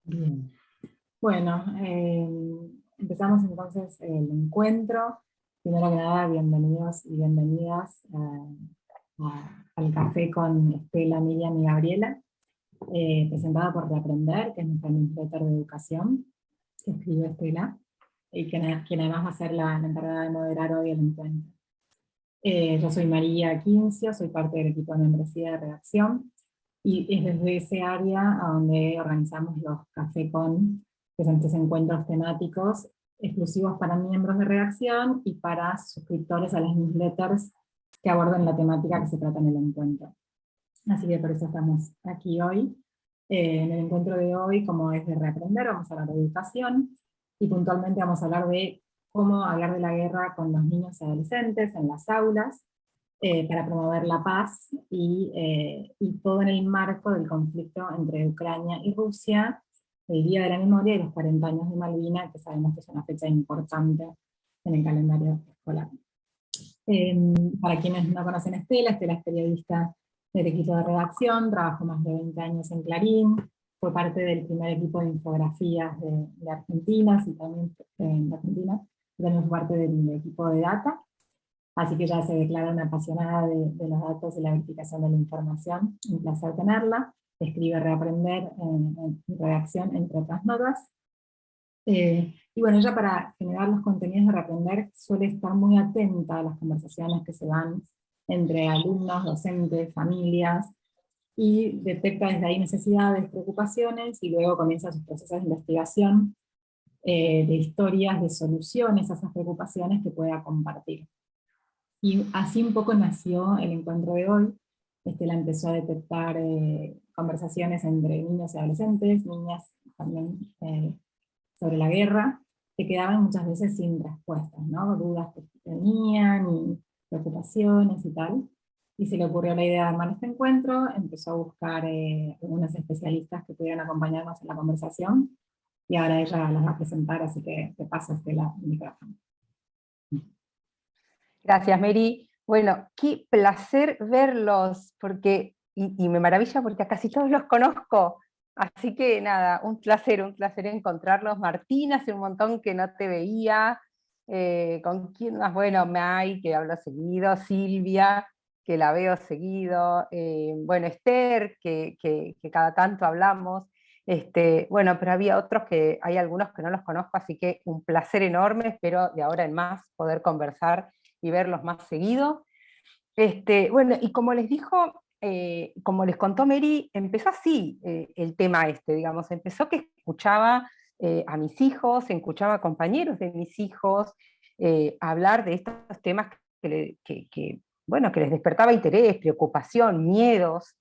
Bien. Bueno, empezamos entonces el encuentro. Primero que nada, bienvenidos y bienvenidas al café con Estela, Miriam y Gabriela, presentada por Reaprender, que es nuestra newsletter de educación, que escribe Estela, y quien además va a ser la encargada de moderar hoy el encuentro. Yo soy María Quincio, soy parte del equipo de membresía de redacción, y es desde ese área a donde organizamos los Café Con, que son estos encuentros temáticos exclusivos para miembros de redacción y para suscriptores a las newsletters que abordan la temática que se trata en el encuentro. Así que por eso estamos aquí hoy. En el encuentro de hoy, como es de Reaprender, vamos a hablar de educación, y puntualmente vamos a hablar de cómo hablar de la guerra con los niños y adolescentes en las aulas, para promover la paz, y todo en el marco del conflicto entre Ucrania y Rusia, el Día de la Memoria y los 40 años de Malvinas, que sabemos que es una fecha importante en el calendario escolar. Para quienes no conocen a Estela, Estela es periodista del equipo de redacción, trabajó más de 20 años en Clarín, fue parte del primer equipo de infografías de Argentina, y también de Argentina, y también fue parte del equipo de Data, así que ya se declara una apasionada de los datos y la verificación de la información. Un placer tenerla. Escribe Reaprender en redacción, entre otras notas. Y bueno, ella, para generar los contenidos de Reaprender, suele estar muy atenta a las conversaciones que se dan entre alumnos, docentes, familias, y detecta desde ahí necesidades, preocupaciones, y luego comienza sus procesos de investigación, de historias, de soluciones a esas preocupaciones que pueda compartir. Y así un poco nació el encuentro de hoy. Estela empezó a detectar conversaciones entre niños y adolescentes, niñas también, sobre la guerra, que quedaban muchas veces sin respuestas, ¿no? Dudas que tenían y preocupaciones y tal. Y se le ocurrió la idea de armar este encuentro, empezó a buscar algunos especialistas que pudieran acompañarnos en la conversación, y ahora ella las va a presentar, así que te paso, Estela, el micrófono. Gracias, Mary. Bueno, qué placer verlos, y me maravilla porque a casi todos los conozco. Así que nada, un placer encontrarlos. Martina, hace un montón que no te veía. ¿Con quién más? Bueno, May, que hablo seguido, Silvia, que la veo seguido, bueno, Esther, que cada tanto hablamos. Bueno, pero había otros hay algunos que no los conozco, así que un placer enorme, espero de ahora en más poder conversar y verlos más seguido. Bueno, y como les dijo, como les contó Mary, empezó así el tema digamos, empezó que escuchaba a mis hijos, escuchaba a compañeros de mis hijos hablar de estos temas bueno, que les despertaba interés, preocupación, miedos.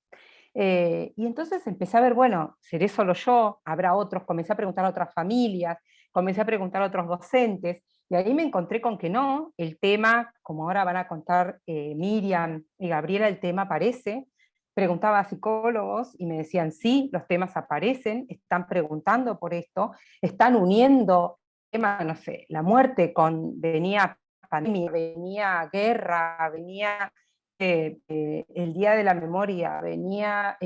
Y entonces empecé a ver, bueno, ¿seré solo yo? ¿Habrá otros? Comencé a preguntar a otras familias, comencé a preguntar a otros docentes, y ahí me encontré con que no, el tema, como ahora van a contar Miriam y Gabriela, el tema aparece. Preguntaba a psicólogos y me decían, sí, los temas aparecen, están preguntando por esto, están uniendo temas, no sé, la muerte venía pandemia, venía guerra, venía el Día de la Memoria, venía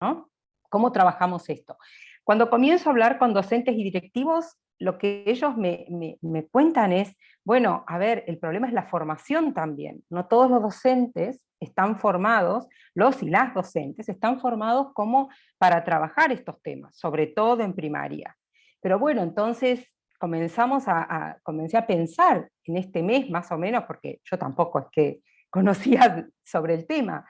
¿no? ¿Cómo trabajamos esto? Cuando comienzo a hablar con docentes y directivos, lo que ellos me cuentan es, bueno, a ver, el problema es la formación también. No todos los docentes están formados, los y las docentes están formados como para trabajar estos temas, sobre todo en primaria. Pero bueno, entonces comencé a pensar en este mes más o menos, porque yo tampoco es que conocía sobre el tema,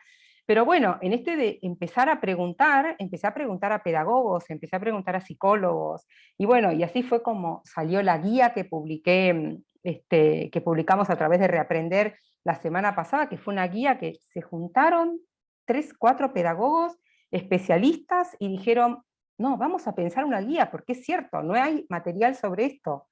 pero bueno, en de empezar a preguntar, empecé a preguntar a pedagogos, empecé a preguntar a psicólogos, y bueno, y así fue como salió la guía que que publicamos a través de Reaprender la semana pasada, que fue una guía que se juntaron 3, 4 pedagogos especialistas y dijeron, no, vamos a pensar una guía, porque es cierto, no hay material sobre esto.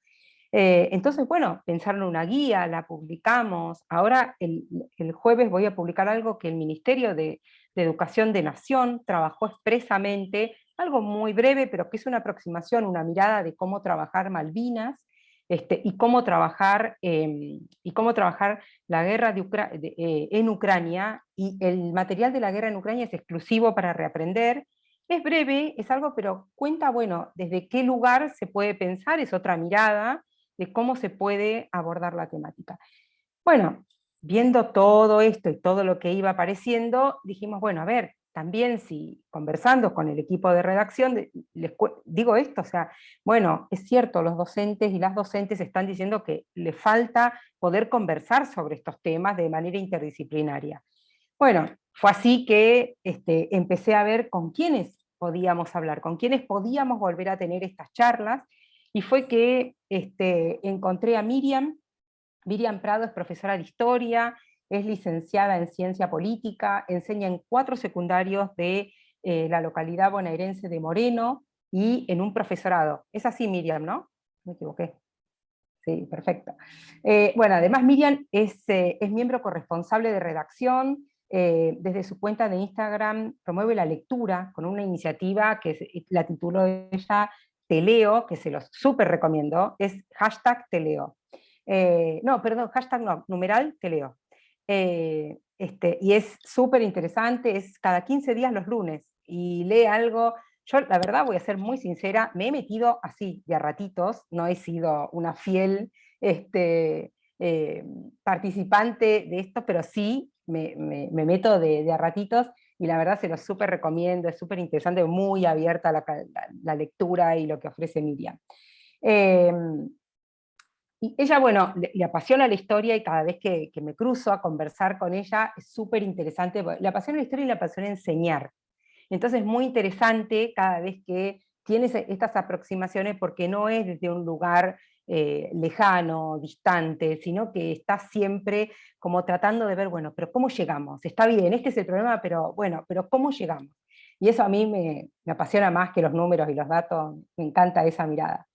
Entonces, bueno, pensaron una guía, la publicamos. Ahora, el jueves voy a publicar algo que el Ministerio de Educación de Nación trabajó expresamente, algo muy breve, pero que es una aproximación, una mirada de cómo trabajar Malvinas, y cómo trabajar la guerra en Ucrania, y el material de la guerra en Ucrania es exclusivo para reaprender. Es breve, es algo, pero cuenta, bueno, desde qué lugar se puede pensar, es otra mirada de cómo se puede abordar la temática. Bueno, viendo todo esto y todo lo que iba apareciendo, dijimos, bueno, a ver, también si conversando con el equipo de redacción, digo esto, o sea, bueno, es cierto, los docentes y las docentes están diciendo que le falta poder conversar sobre estos temas de manera interdisciplinaria. Bueno, fue así que empecé a ver con quiénes podíamos hablar, con quiénes podíamos volver a tener estas charlas, y fue que encontré a Miriam. Miriam Prado es profesora de historia, es licenciada en ciencia política, enseña en 4 secundarios de la localidad bonaerense de Moreno y en un profesorado. Es así, Miriam, ¿no? Me equivoqué. Sí, perfecto. Bueno, además Miriam es miembro corresponsable de redacción. Desde su cuenta de Instagram promueve la lectura con una iniciativa que la tituló ella Te leo, que se los súper recomiendo, es hashtag Te leo. No, perdón, hashtag no, numeral Te leo. Y es súper interesante, es cada 15 días los lunes, y lee algo. Yo, la verdad, voy a ser muy sincera, me he metido así, de a ratitos, no he sido una fiel eh, participante de esto, pero sí me meto de a ratitos, y la verdad se lo súper recomiendo, es súper interesante, muy abierta la lectura y lo que ofrece Miriam. Eh, y ella, bueno, le apasiona la historia, y cada vez que me cruzo a conversar con ella es súper interesante, le apasiona la historia y le apasiona enseñar. Entonces es muy interesante cada vez que tienes estas aproximaciones, porque no es desde un lugar lejano, distante, sino que está siempre como tratando de ver, bueno, pero ¿cómo llegamos? Está bien, este es el problema, pero bueno, pero ¿cómo llegamos? Y eso a mí me apasiona más que los números y los datos, me encanta esa mirada.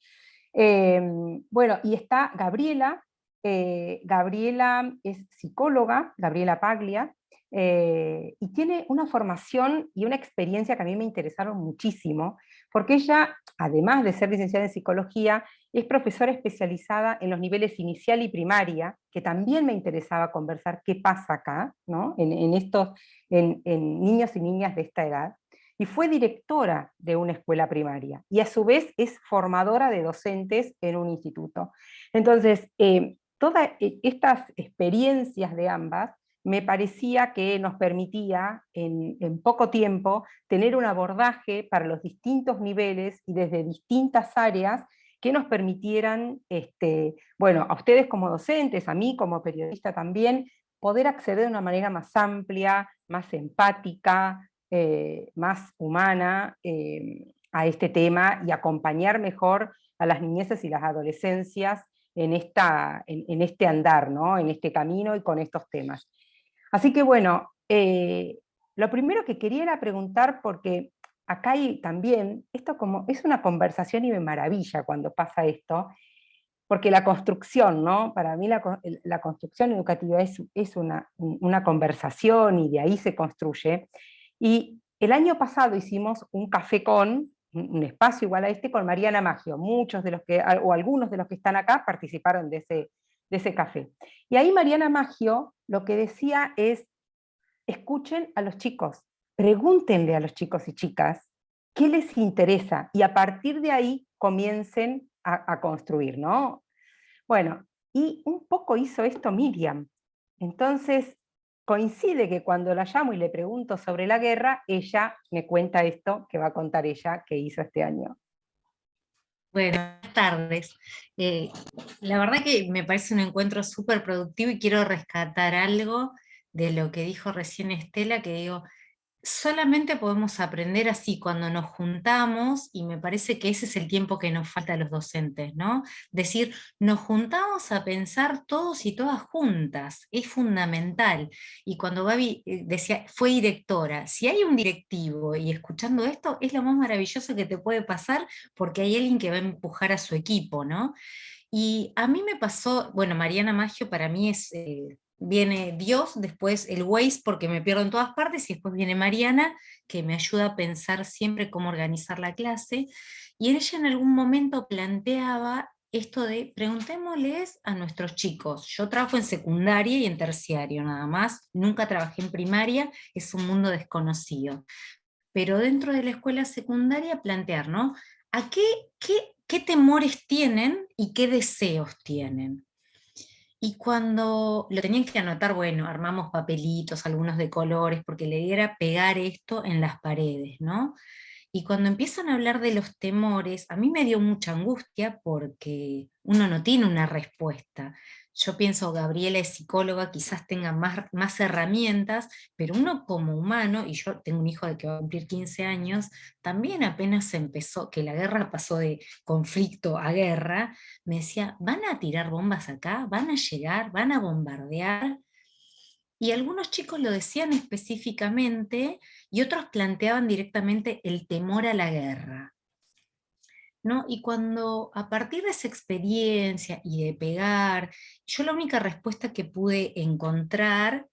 Bueno, y está Gabriela. Gabriela es psicóloga, Gabriela Paglia, y tiene una formación y una experiencia que a mí me interesaron muchísimo, porque ella, además de ser licenciada en psicología, es profesora especializada en los niveles inicial y primaria, que también me interesaba conversar qué pasa acá, ¿no? En niños y niñas de esta edad, y fue directora de una escuela primaria, y a su vez es formadora de docentes en un instituto. Entonces, todas estas experiencias de ambas me parecía que nos permitía en poco tiempo tener un abordaje para los distintos niveles y desde distintas áreas que nos permitieran, bueno, a ustedes como docentes, a mí como periodista también, poder acceder de una manera más amplia, más empática, más humana a este tema, y acompañar mejor a las niñeces y las adolescencias en este andar, ¿no? En este camino y con estos temas. Así que bueno, lo primero que quería era preguntar, porque acá hay también, esto como es una conversación y me maravilla cuando pasa esto, porque la construcción, ¿no? Para mí la construcción educativa es una conversación, y de ahí se construye. Y el año pasado hicimos un café un espacio igual a este, con Mariana Maggio. Muchos de los que, o algunos de los que están acá, participaron de ese café. Y ahí Mariana Maggio lo que decía es: escuchen a los chicos, pregúntenle a los chicos y chicas qué les interesa, y a partir de ahí comiencen a construir, ¿no? Bueno, y un poco hizo esto Miriam. Entonces, coincide que cuando la llamo y le pregunto sobre la guerra, ella me cuenta esto que va a contar ella que hizo este año. Buenas tardes. La verdad que me parece un encuentro súper productivo, y quiero rescatar algo de lo que dijo recién Estela, que digo, solamente podemos aprender así cuando nos juntamos, y me parece que ese es el tiempo que nos falta a los docentes, ¿no? Decir, nos juntamos a pensar todos y todas juntas, es fundamental. Y cuando Gaby decía, fue directora, si hay un directivo y escuchando esto, es lo más maravilloso que te puede pasar, porque hay alguien que va a empujar a su equipo, ¿no? Y a mí me pasó, bueno, Mariana Maggio para mí es, viene Dios, después el Waze porque me pierdo en todas partes, y después viene Mariana, que me ayuda a pensar siempre cómo organizar la clase. Y ella en algún momento planteaba esto de preguntémosles a nuestros chicos. Yo trabajo en secundaria y en terciario nada más, nunca trabajé en primaria, es un mundo desconocido. Pero dentro de la escuela secundaria plantear, ¿no? ¿A qué temores tienen y qué deseos tienen? Y cuando lo tenían que anotar, bueno, armamos papelitos, algunos de colores, porque la idea era pegar esto en las paredes, ¿no? Y cuando empiezan a hablar de los temores, a mí me dio mucha angustia porque uno no tiene una respuesta. Yo pienso, Gabriela es psicóloga, quizás tenga más herramientas, pero uno como humano, y yo tengo un hijo de que va a cumplir 15 años, también apenas empezó, que la guerra pasó de conflicto a guerra, me decía, ¿van a tirar bombas acá? ¿Van a llegar? ¿Van a bombardear? Y algunos chicos lo decían específicamente y otros planteaban directamente el temor a la guerra, ¿no? Y cuando a partir de esa experiencia y de pegar, yo la única respuesta que pude encontrar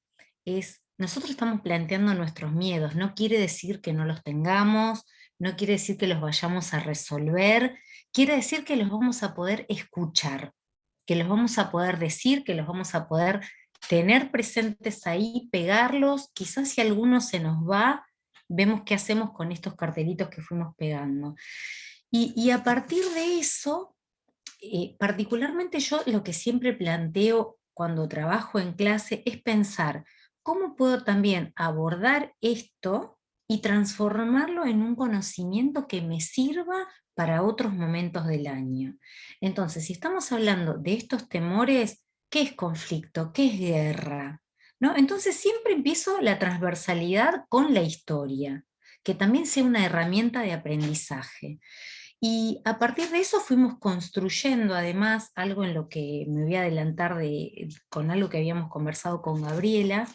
es, nosotros estamos planteando nuestros miedos, no quiere decir que no los tengamos, no quiere decir que los vayamos a resolver, quiere decir que los vamos a poder escuchar, que los vamos a poder decir, que los vamos a poder tener presentes ahí, pegarlos, quizás si alguno se nos va, vemos qué hacemos con estos cartelitos que fuimos pegando. Y a partir de eso, particularmente yo lo que siempre planteo cuando trabajo en clase es pensar, ¿cómo puedo también abordar esto y transformarlo en un conocimiento que me sirva para otros momentos del año? Entonces, si estamos hablando de estos temores, ¿qué es conflicto? ¿Qué es guerra? ¿No? Entonces siempre empiezo la transversalidad con la historia, que también sea una herramienta de aprendizaje. Y a partir de eso fuimos construyendo además algo en lo que me voy a adelantar con algo que habíamos conversado con Gabriela,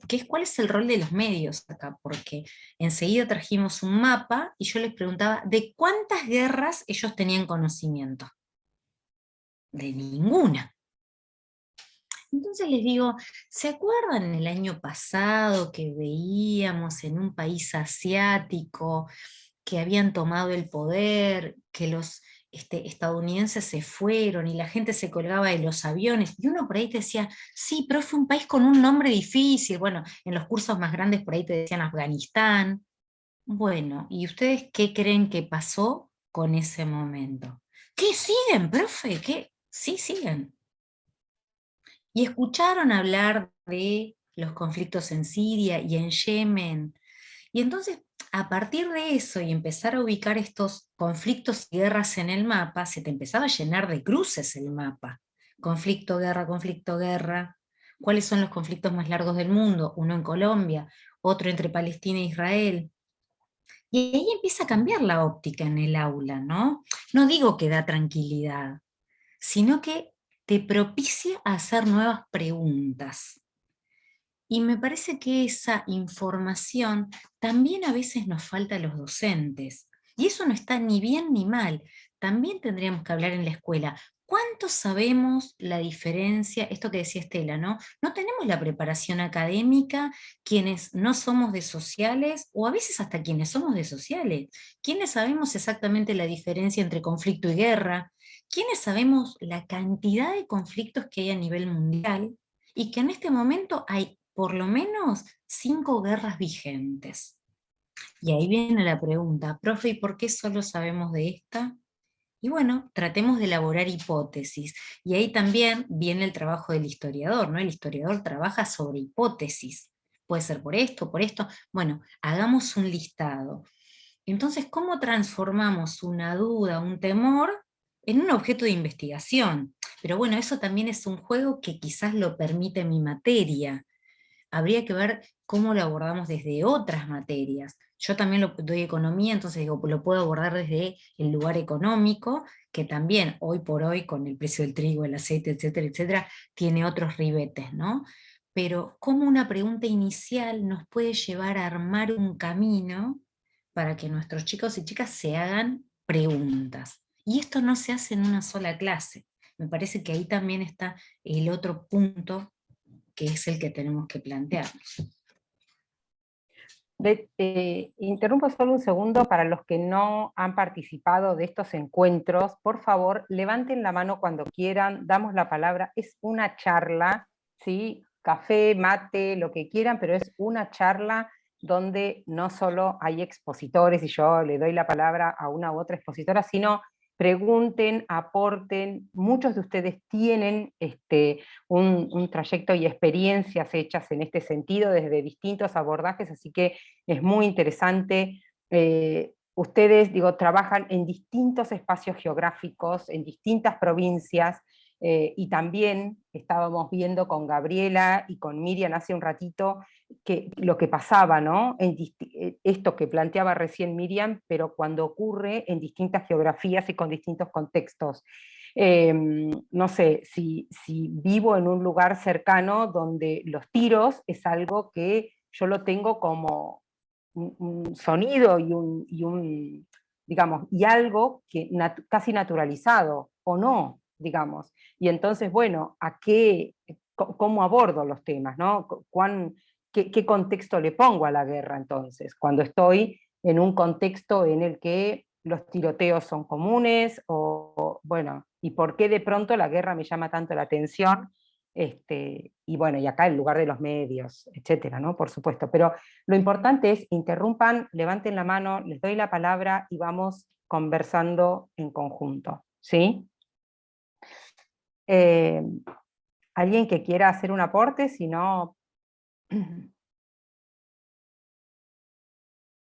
que es cuál es el rol de los medios acá, porque enseguida trajimos un mapa y yo les preguntaba de cuántas guerras ellos tenían conocimiento. De ninguna. Entonces les digo, ¿se acuerdan el año pasado que veíamos en un país asiático que habían tomado el poder, que los estadounidenses se fueron y la gente se colgaba de los aviones? Y uno por ahí te decía, sí, pero fue un país con un nombre difícil. Bueno, en los cursos más grandes por ahí te decían Afganistán. Bueno, ¿y ustedes qué creen que pasó con ese momento? ¿Qué siguen, profe? ¿Qué? Sí, siguen. Y escucharon hablar de los conflictos en Siria y en Yemen. Y entonces, a partir de eso y empezar a ubicar estos conflictos y guerras en el mapa, se te empezaba a llenar de cruces el mapa. Conflicto, guerra, conflicto, guerra. ¿Cuáles son los conflictos más largos del mundo? Uno en Colombia, otro entre Palestina e Israel. Y ahí empieza a cambiar la óptica en el aula, ¿no? No digo que da tranquilidad, sino que te propicia a hacer nuevas preguntas. Y me parece que esa información también a veces nos falta a los docentes. Y eso no está ni bien ni mal. También tendríamos que hablar en la escuela. ¿Cuánto sabemos la diferencia? Esto que decía Estela, ¿no? No tenemos la preparación académica quienes no somos de sociales, o a veces hasta quienes somos de sociales. ¿Quiénes sabemos exactamente la diferencia entre conflicto y guerra? ¿Quiénes sabemos la cantidad de conflictos que hay a nivel mundial? Y que en este momento hay por lo menos 5 guerras vigentes. Y ahí viene la pregunta, profe, ¿y por qué solo sabemos de esta? Y bueno, tratemos de elaborar hipótesis. Y ahí también viene el trabajo del historiador, ¿no? El historiador trabaja sobre hipótesis. Puede ser por esto, por esto. Bueno, hagamos un listado. Entonces, ¿cómo transformamos una duda, un temor, en un objeto de investigación? Pero bueno, eso también es un juego que quizás lo permite mi materia. Habría que ver cómo lo abordamos desde otras materias. Yo también doy economía, entonces digo, lo puedo abordar desde el lugar económico, que también hoy por hoy con el precio del trigo, el aceite, etcétera, etcétera, tiene otros ribetes, ¿no? Pero cómo una pregunta inicial nos puede llevar a armar un camino para que nuestros chicos y chicas se hagan preguntas. Y esto no se hace en una sola clase. Me parece que ahí también está el otro punto que es el que tenemos que plantearnos. Interrumpo solo un segundo para los que no han participado de estos encuentros. Por favor, levanten la mano cuando quieran, damos la palabra. Es una charla, ¿sí? Café, mate, lo que quieran, pero es una charla donde no solo hay expositores y yo le doy la palabra a una u otra expositora, sino pregunten, aporten. Muchos de ustedes tienen un trayecto y experiencias hechas en este sentido desde distintos abordajes, así que es muy interesante. Ustedes, digo, trabajan en distintos espacios geográficos, en distintas provincias, y también estábamos viendo con Gabriela y con Miriam hace un ratito que lo que pasaba, ¿no? Esto que planteaba recién Miriam, pero cuando ocurre en distintas geografías y con distintos contextos. No sé, si vivo en un lugar cercano donde los tiros es algo que yo lo tengo como un sonido digamos, y algo que casi naturalizado, o no, digamos. Y entonces, bueno, ¿cómo abordo los temas, ¿no? ¿Qué contexto le pongo a la guerra entonces? Cuando estoy en un contexto en el que los tiroteos son comunes, o bueno, y por qué de pronto la guerra me llama tanto la atención, y bueno, y acá el lugar de los medios, etcétera, ¿no? Por supuesto, pero lo importante es interrumpan, levanten la mano, les doy la palabra y vamos conversando en conjunto, ¿sí? ¿Alguien que quiera hacer un aporte? Si no...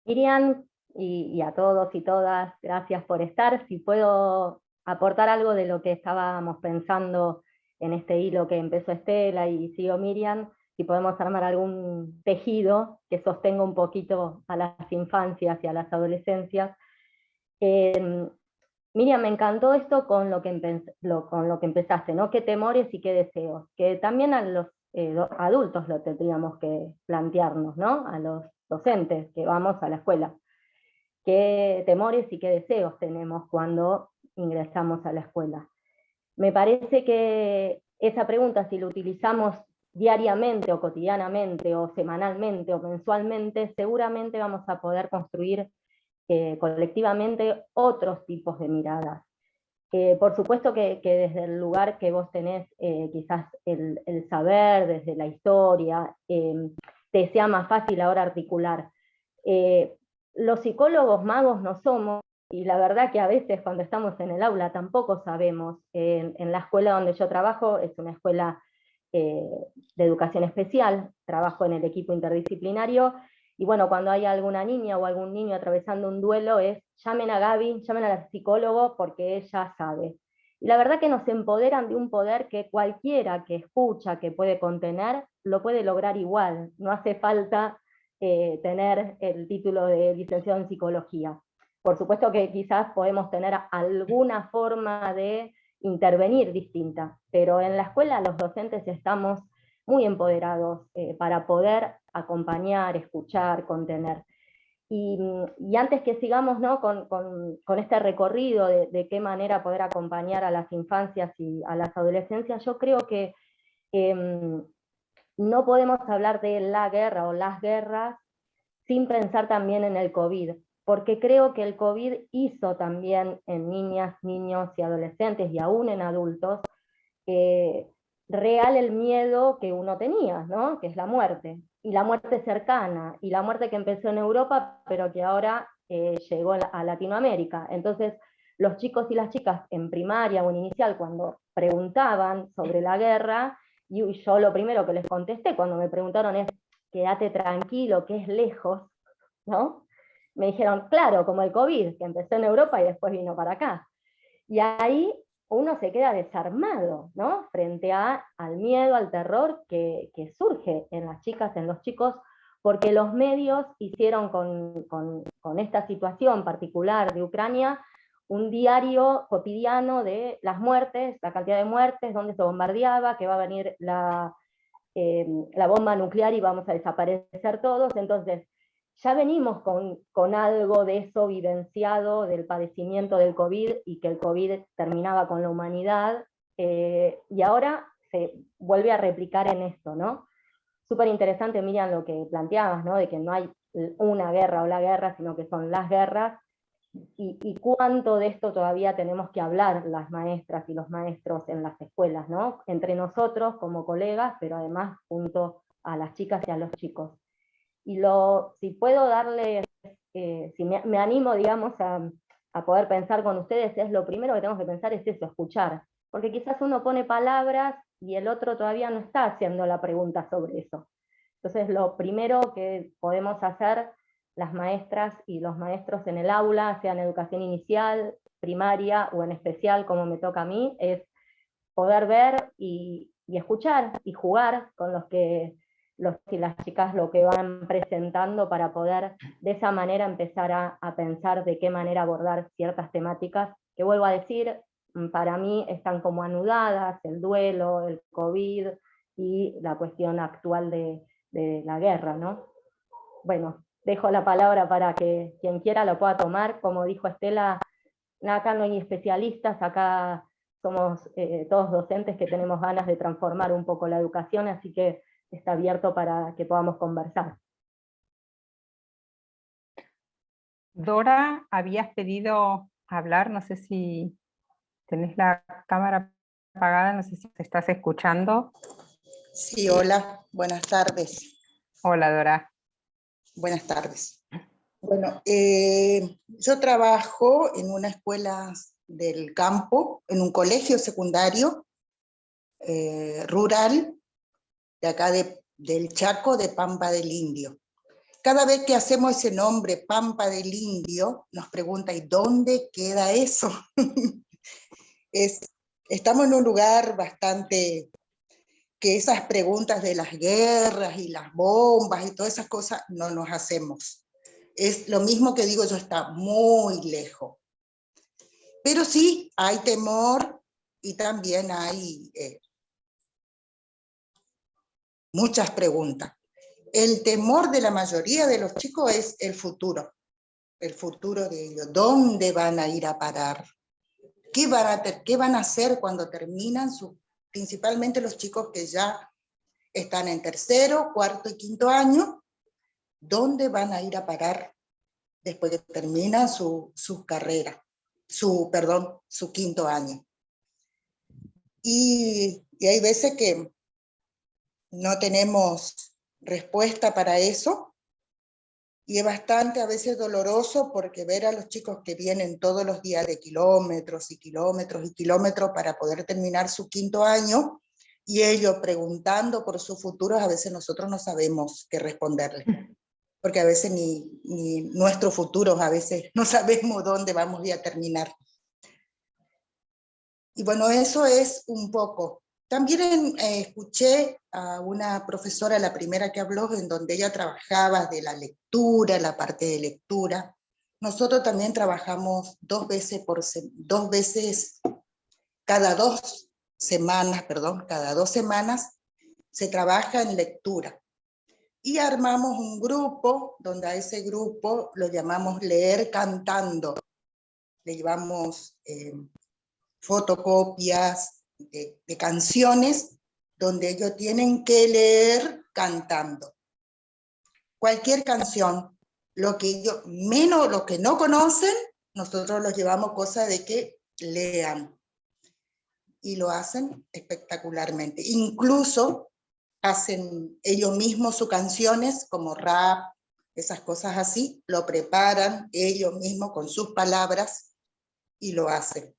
Miriam, y a todos y todas, gracias por estar. Si puedo aportar algo de lo que estábamos pensando en este hilo que empezó Estela y siguió Miriam, si podemos armar algún tejido que sostenga un poquito a las infancias y a las adolescencias. Miriam, me encantó esto con lo que empezaste, ¿no? Qué temores y qué deseos, que también a los adultos lo tendríamos que plantearnos, ¿no? A los docentes que vamos a la escuela. Qué temores y qué deseos tenemos cuando ingresamos a la escuela. Me parece que esa pregunta, si la utilizamos diariamente o cotidianamente o semanalmente o mensualmente, seguramente vamos a poder construir colectivamente otros tipos de miradas. Por supuesto que desde el lugar que vos tenés, quizás el saber, desde la historia, te sea más fácil ahora articular. Los psicólogos magos no somos, y la verdad que a veces cuando estamos en el aula tampoco sabemos. En la escuela donde yo trabajo, es una escuela de educación especial, trabajo en el equipo interdisciplinario, y bueno, cuando hay alguna niña o algún niño atravesando un duelo es, llamen a Gaby, llamen al psicólogo porque ella sabe. Y la verdad que nos empoderan de un poder que cualquiera que escucha, que puede contener, lo puede lograr igual. No hace falta tener el título de licenciado en psicología. Por supuesto que quizás podemos tener alguna forma de intervenir distinta, pero en la escuela los docentes estamos muy empoderados para poder acompañar, escuchar, contener. Y antes que sigamos, ¿no? con este recorrido de qué manera poder acompañar a las infancias y a las adolescencias, yo creo que no podemos hablar de la guerra o las guerras sin pensar también en el COVID, porque creo que el COVID hizo también en niñas, niños y adolescentes, y aún en adultos, real el miedo que uno tenía, ¿no? Que es la muerte, y la muerte cercana, y la muerte que empezó en Europa, pero que ahora llegó a Latinoamérica. Entonces, los chicos y las chicas en primaria o en inicial, cuando preguntaban sobre la guerra, y yo lo primero que les contesté cuando me preguntaron es, quédate tranquilo, que es lejos, ¿no? Me dijeron, claro, como el COVID, que empezó en Europa y después vino para acá. Y ahí uno se queda desarmado, ¿no? Frente al miedo, al terror que surge en las chicas, en los chicos, porque los medios hicieron con esta situación particular de Ucrania un diario cotidiano de las muertes, la cantidad de muertes, dónde se bombardeaba, que va a venir la bomba nuclear y vamos a desaparecer todos. Entonces, ya venimos con algo de eso vivenciado, del padecimiento del COVID, y que el COVID terminaba con la humanidad, y ahora se vuelve a replicar en esto, ¿no? súper interesante, Miriam, lo que planteabas, ¿no? De que no hay una guerra o la guerra, sino que son las guerras, y cuánto de esto todavía tenemos que hablar las maestras y los maestros en las escuelas, ¿no? Entre nosotros como colegas, pero además junto a las chicas y a los chicos. Y si puedo darles, si me animo, digamos, a poder pensar con ustedes, es lo primero que tenemos que pensar es eso, escuchar. Porque quizás uno pone palabras y el otro todavía no está haciendo la pregunta sobre eso. Entonces lo primero que podemos hacer las maestras y los maestros en el aula, sea en educación inicial, primaria o en especial, como me toca a mí, es poder ver y escuchar y jugar con los y las chicas lo que van presentando para poder de esa manera empezar a pensar de qué manera abordar ciertas temáticas que, vuelvo a decir, para mí están como anudadas: el duelo, el COVID y la cuestión actual de la guerra, ¿no? Bueno, dejo la palabra para que quien quiera lo pueda tomar. Como dijo Estela, acá no hay especialistas, acá somos todos docentes que tenemos ganas de transformar un poco la educación, así que está abierto para que podamos conversar. Dora, habías pedido hablar, no sé si tenés la cámara apagada, no sé si te estás escuchando. Sí, hola, buenas tardes. Hola, Dora. Buenas tardes. Bueno, yo trabajo en una escuela del campo, en un colegio secundario rural, de acá del Chaco, de Pampa del Indio. Cada vez que hacemos ese nombre, Pampa del Indio, nos pregunta, ¿y dónde queda eso? Estamos en un lugar bastante, que esas preguntas de las guerras y las bombas y todas esas cosas no nos hacemos. Es lo mismo que digo yo, está muy lejos. Pero sí, hay temor y también hay muchas preguntas. El temor de la mayoría de los chicos es el futuro de ellos. ¿Dónde van a ir a parar? ¿Qué van a hacer cuando terminan principalmente los chicos que ya están en tercero, cuarto y quinto año? ¿Dónde van a ir a parar después que terminan su carrera, su quinto año? Y hay veces que no tenemos respuesta para eso, y es bastante a veces doloroso, porque ver a los chicos que vienen todos los días de kilómetros y kilómetros y kilómetros para poder terminar su quinto año, y ellos preguntando por sus futuros, a veces nosotros no sabemos qué responderles, porque a veces ni nuestros futuros, a veces no sabemos dónde vamos a terminar. Y bueno, eso es un poco. También escuché a una profesora, la primera que habló, en donde ella trabajaba de la lectura, la parte de lectura. Nosotros también trabajamos cada 2 semanas se trabaja en lectura. Y armamos un grupo, donde a ese grupo lo llamamos Leer Cantando. Le llevamos fotocopias de canciones, donde ellos tienen que leer cantando. Cualquier canción, lo que no conocen, nosotros los llevamos cosas de que lean. Y lo hacen espectacularmente. Incluso hacen ellos mismos sus canciones, como rap, esas cosas así, lo preparan ellos mismos con sus palabras y lo hacen.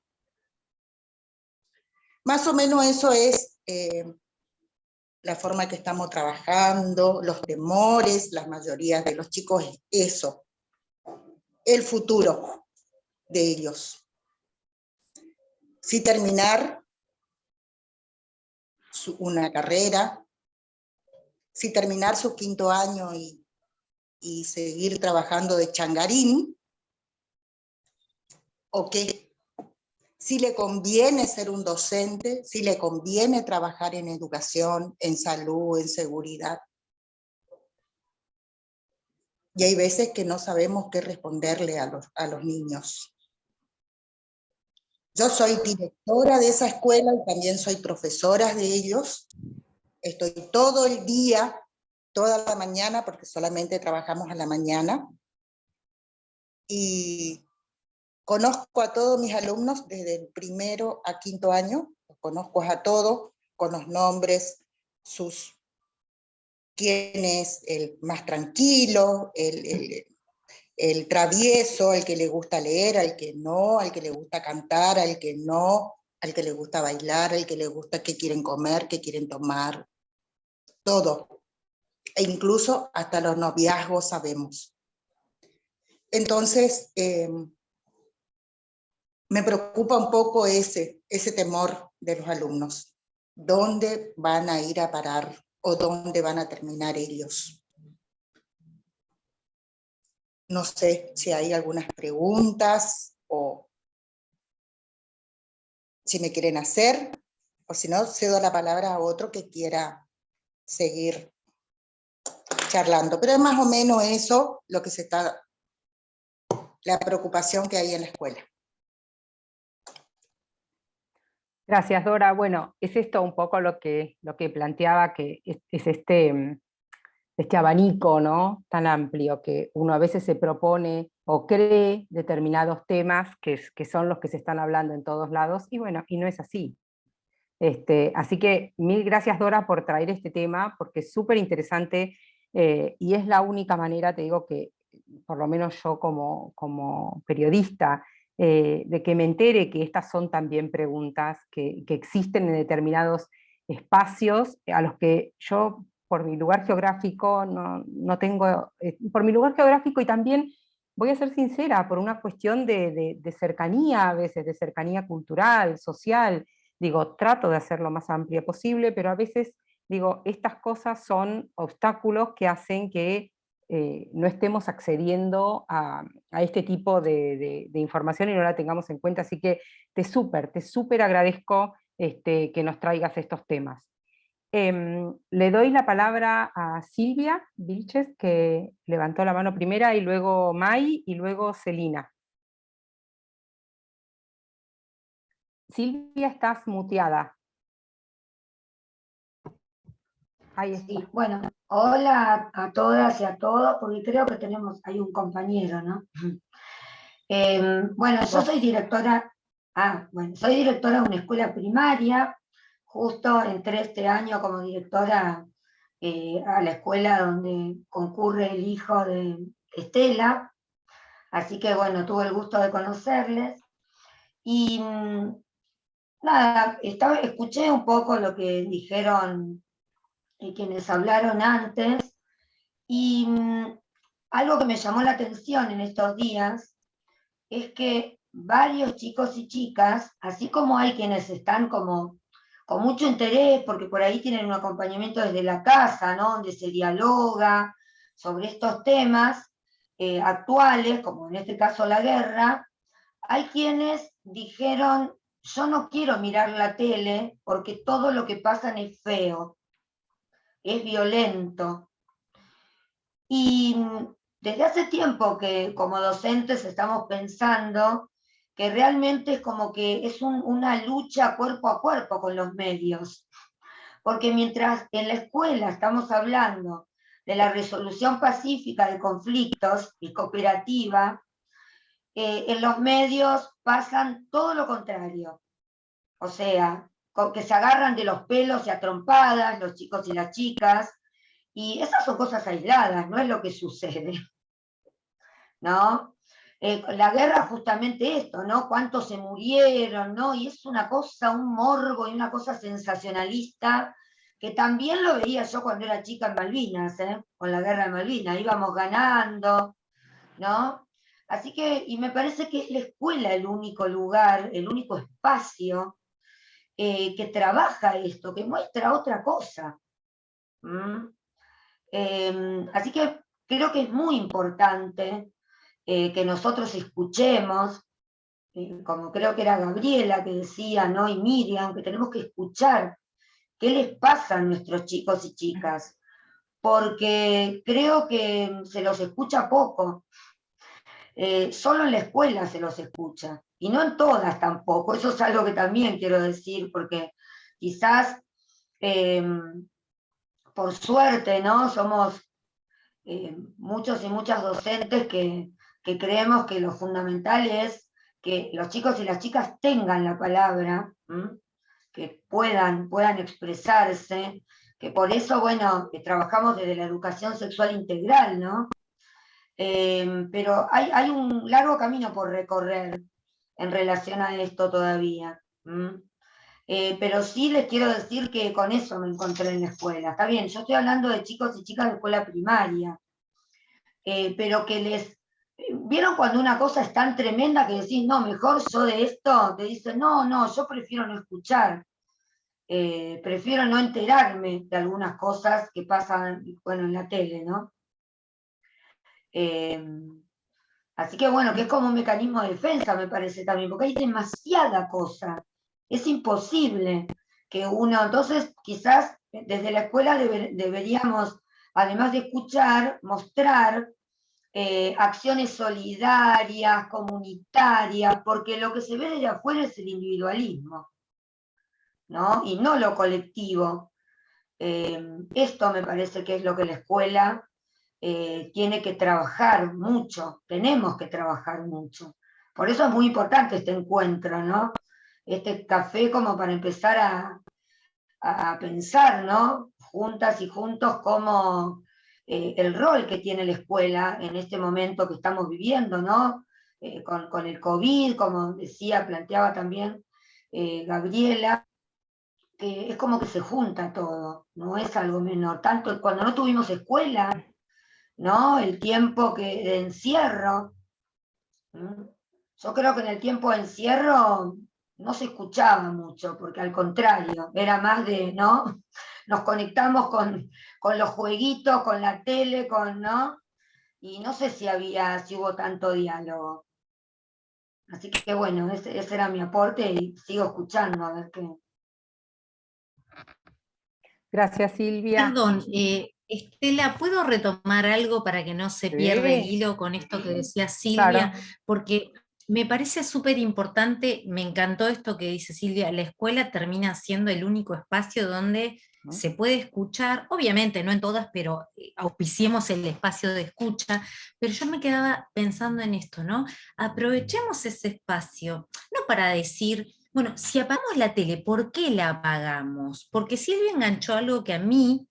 Más o menos eso es la forma que estamos trabajando, los temores, la mayoría de los chicos es eso, el futuro de ellos. Si terminar una carrera, si terminar su quinto año y seguir trabajando de changarín, o qué. Si le conviene ser un docente, si le conviene trabajar en educación, en salud, en seguridad. Y hay veces que no sabemos qué responderle a los niños. Yo soy directora de esa escuela y también soy profesora de ellos. Estoy todo el día toda la mañana, porque solamente trabajamos a la mañana, y conozco a todos mis alumnos desde el 1º a 5º año, los conozco a todos, con los nombres, quién es el más tranquilo, el travieso, el que le gusta leer, al que no, al que le gusta cantar, al que no, al que le gusta bailar, al que le gusta qué quieren comer, qué quieren tomar, todo. E incluso hasta los noviazgos sabemos. Entonces, me preocupa un poco ese temor de los alumnos. ¿Dónde van a ir a parar o dónde van a terminar ellos? No sé si hay algunas preguntas o si me quieren hacer, o si no, cedo la palabra a otro que quiera seguir charlando. Pero es más o menos eso lo que la preocupación que hay en la escuela. Gracias, Dora. Bueno, es esto un poco lo que planteaba, que es este abanico, ¿no?, tan amplio, que uno a veces se propone o cree determinados temas que son los que se están hablando en todos lados, y bueno, y no es así. Así que mil gracias, Dora, por traer este tema, porque es súper interesante, y es la única manera, te digo, que por lo menos yo como periodista, de que me entere que estas son también preguntas que existen en determinados espacios a los que yo, por mi lugar geográfico, no tengo, por mi lugar geográfico, y también, voy a ser sincera, por una cuestión de cercanía a veces, de cercanía cultural, social. Digo, trato de hacer lo más amplia posible, pero a veces, digo, estas cosas son obstáculos que hacen que no estemos accediendo a este tipo de información y no la tengamos en cuenta. Así que te súper agradezco que nos traigas estos temas. Le doy la palabra a Silvia Vilches, que levantó la mano primera, y luego Mai, y luego Celina. Silvia, estás muteada. Ahí está. Sí, bueno, hola a todas y a todos, porque creo que hay un compañero, ¿no? Bueno, yo soy directora, soy directora de una escuela primaria, justo entré este año como directora a la escuela donde concurre el hijo de Estela, así que bueno, tuve el gusto de conocerles, y nada, escuché un poco lo que dijeron quienes hablaron antes, y algo que me llamó la atención en estos días es que varios chicos y chicas, así como hay quienes están como con mucho interés, porque por ahí tienen un acompañamiento desde la casa, ¿no?, donde se dialoga sobre estos temas actuales, como en este caso la guerra, hay quienes dijeron: yo no quiero mirar la tele porque todo lo que pasa es feo, es violento. Y desde hace tiempo que como docentes estamos pensando que realmente es como que es una lucha cuerpo a cuerpo con los medios. Porque mientras en la escuela estamos hablando de la resolución pacífica de conflictos y cooperativa, en los medios pasan todo lo contrario. O sea, que se agarran de los pelos y a trompadas los chicos y las chicas, y esas son cosas aisladas, no es lo que sucede, ¿no? La guerra justamente esto, ¿no? Cuántos se murieron, ¿no? Y es una cosa, un morbo y una cosa sensacionalista, que también lo veía yo cuando era chica en Malvinas, con la guerra de Malvinas, íbamos ganando, ¿no? Así que, y me parece que es la escuela el único lugar, el único espacio que trabaja esto, que muestra otra cosa. Así que creo que es muy importante que nosotros escuchemos, como creo que era Gabriela que decía, ¿no?, y Miriam, que tenemos que escuchar qué les pasa a nuestros chicos y chicas, porque creo que se los escucha poco. Solo en la escuela se los escucha, y no en todas tampoco. Eso es algo que también quiero decir, porque quizás por suerte, ¿no? Somos muchos y muchas docentes que creemos que lo fundamental es que los chicos y las chicas tengan la palabra, que puedan expresarse, que por eso, bueno, trabajamos desde la educación sexual integral, ¿no? Pero hay un largo camino por recorrer en relación a esto todavía. Pero sí les quiero decir que con eso me encontré en la escuela. Está bien, yo estoy hablando de chicos y chicas de escuela primaria, pero que les... ¿Vieron cuando una cosa es tan tremenda que decís, no, mejor yo de esto? Te dicen, no, yo prefiero no escuchar. Prefiero no enterarme de algunas cosas que pasan, bueno, en la tele, ¿no? Así que bueno, que es como un mecanismo de defensa, me parece también, porque hay demasiada cosa. Es imposible que uno, entonces quizás desde la escuela deberíamos, además de escuchar, mostrar acciones solidarias, comunitarias, porque lo que se ve desde afuera es el individualismo, ¿no? Y no lo colectivo. Esto me parece que es lo que la escuela tiene que trabajar mucho, tenemos que trabajar mucho. Por eso es muy importante este encuentro, ¿no? Este café como para empezar a pensar, ¿no? Juntas y juntos cómo el rol que tiene la escuela en este momento que estamos viviendo, ¿no? Con el COVID, como decía, planteaba también Gabriela, que es como que se junta todo, no es algo menor. Tanto cuando no tuvimos escuela, ¿no? El tiempo de encierro. Yo creo que en el tiempo de encierro no se escuchaba mucho, porque al contrario, era más de, ¿no? Nos conectamos con los jueguitos, con la tele, ¿no? Y no sé si hubo tanto diálogo. Así que bueno, ese era mi aporte y sigo escuchando a ver qué. Gracias, Silvia. Perdón, Estela, ¿puedo retomar algo para que no se pierda el hilo con esto que decía Silvia? Claro. Porque me parece súper importante, me encantó esto que dice Silvia, la escuela termina siendo el único espacio donde se puede escuchar, obviamente no en todas, pero auspiciemos el espacio de escucha, pero yo me quedaba pensando en esto, ¿no? Aprovechemos ese espacio, no para decir, bueno, si apagamos la tele, ¿por qué la apagamos? Porque Silvia enganchó algo que a mí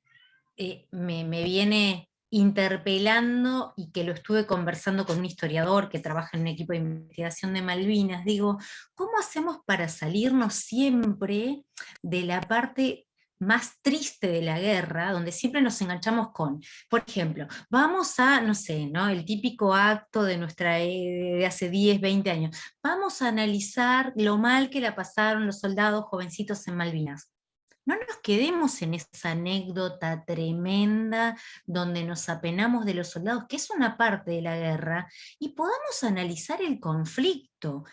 me viene interpelando y que lo estuve conversando con un historiador que trabaja en un equipo de investigación de Malvinas. Digo, ¿cómo hacemos para salirnos siempre de la parte más triste de la guerra, donde siempre nos enganchamos con, por ejemplo, vamos a, no sé, ¿no? El típico acto de de hace 10, 20 años, vamos a analizar lo mal que la pasaron los soldados jovencitos en Malvinas. No nos quedemos en esa anécdota tremenda donde nos apenamos de los soldados, que es una parte de la guerra, y podamos analizar el conflicto.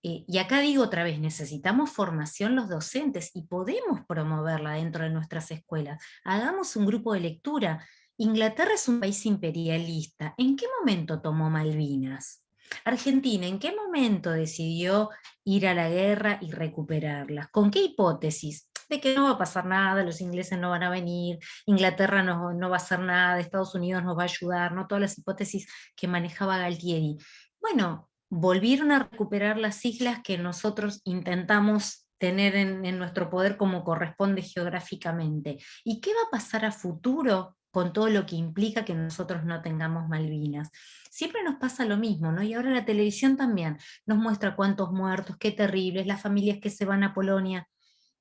Y acá digo otra vez, necesitamos formación los docentes y podemos promoverla dentro de nuestras escuelas. Hagamos un grupo de lectura. Inglaterra es un país imperialista. ¿En qué momento tomó Malvinas? Argentina, ¿en qué momento decidió ir a la guerra y recuperarlas? ¿Con qué hipótesis? De que no va a pasar nada, los ingleses no van a venir, Inglaterra no va a hacer nada, Estados Unidos nos va a ayudar, ¿no? Todas las hipótesis que manejaba Galtieri. Bueno, volvieron a recuperar las islas que nosotros intentamos tener en nuestro poder como corresponde geográficamente. ¿Y qué va a pasar a futuro con todo lo que implica que nosotros no tengamos Malvinas? Siempre nos pasa lo mismo, ¿no? Y ahora la televisión también nos muestra cuántos muertos, qué terribles, las familias que se van a Polonia.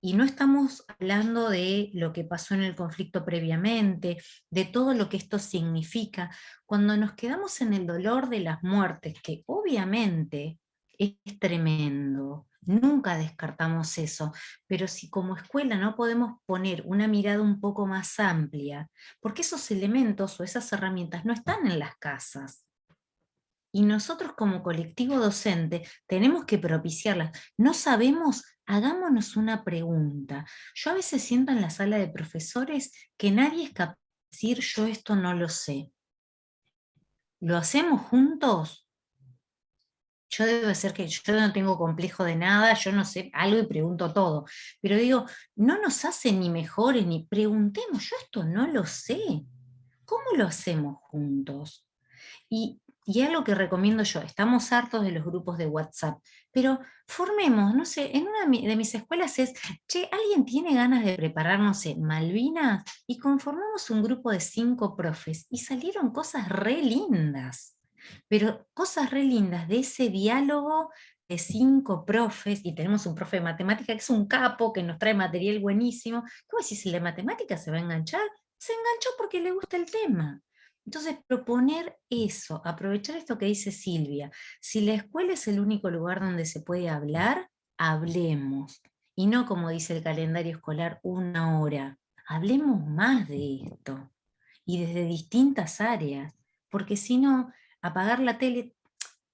Y no estamos hablando de lo que pasó en el conflicto previamente, de todo lo que esto significa. Cuando nos quedamos en el dolor de las muertes, que obviamente es tremendo, nunca descartamos eso, pero si como escuela no podemos poner una mirada un poco más amplia, porque esos elementos o esas herramientas no están en las casas. Y nosotros como colectivo docente tenemos que propiciarlas. No sabemos, hagámonos una pregunta. Yo a veces siento en la sala de profesores que nadie es capaz de decir yo esto no lo sé. ¿Lo hacemos juntos? yo debo ser que yo no tengo complejo de nada, yo no sé algo y pregunto todo, pero digo, no nos hace ni mejores, ni preguntemos, yo esto no lo sé, ¿cómo lo hacemos juntos? Y algo que recomiendo yo, estamos hartos de los grupos de WhatsApp, pero formemos, no sé, en una de mis escuelas es, che, ¿alguien tiene ganas de preparar, no sé, Malvinas? Y conformamos un grupo de 5 profes y salieron cosas re lindas, pero cosas re lindas de ese diálogo de 5 profes, y tenemos un profe de matemática que es un capo, que nos trae material buenísimo. ¿Cómo decís, si la matemática se va a enganchar? Se enganchó porque le gusta el tema. Entonces, proponer eso, aprovechar esto que dice Silvia. Si la escuela es el único lugar donde se puede hablar, hablemos. Y no como dice el calendario escolar, 1 hora. Hablemos más de esto. Y desde distintas áreas. Porque si no, apagar la tele...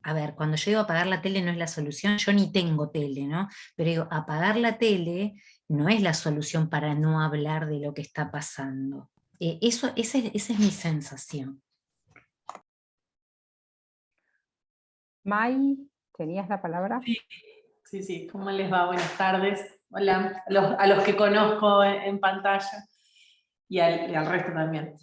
A ver, cuando yo digo apagar la tele no es la solución, yo ni tengo tele, ¿no? Pero digo, apagar la tele no es la solución para no hablar de lo que está pasando. Esa es mi sensación. May, ¿tenías la palabra? Sí, ¿cómo les va? Buenas tardes. Hola, a los que conozco en pantalla y al resto también.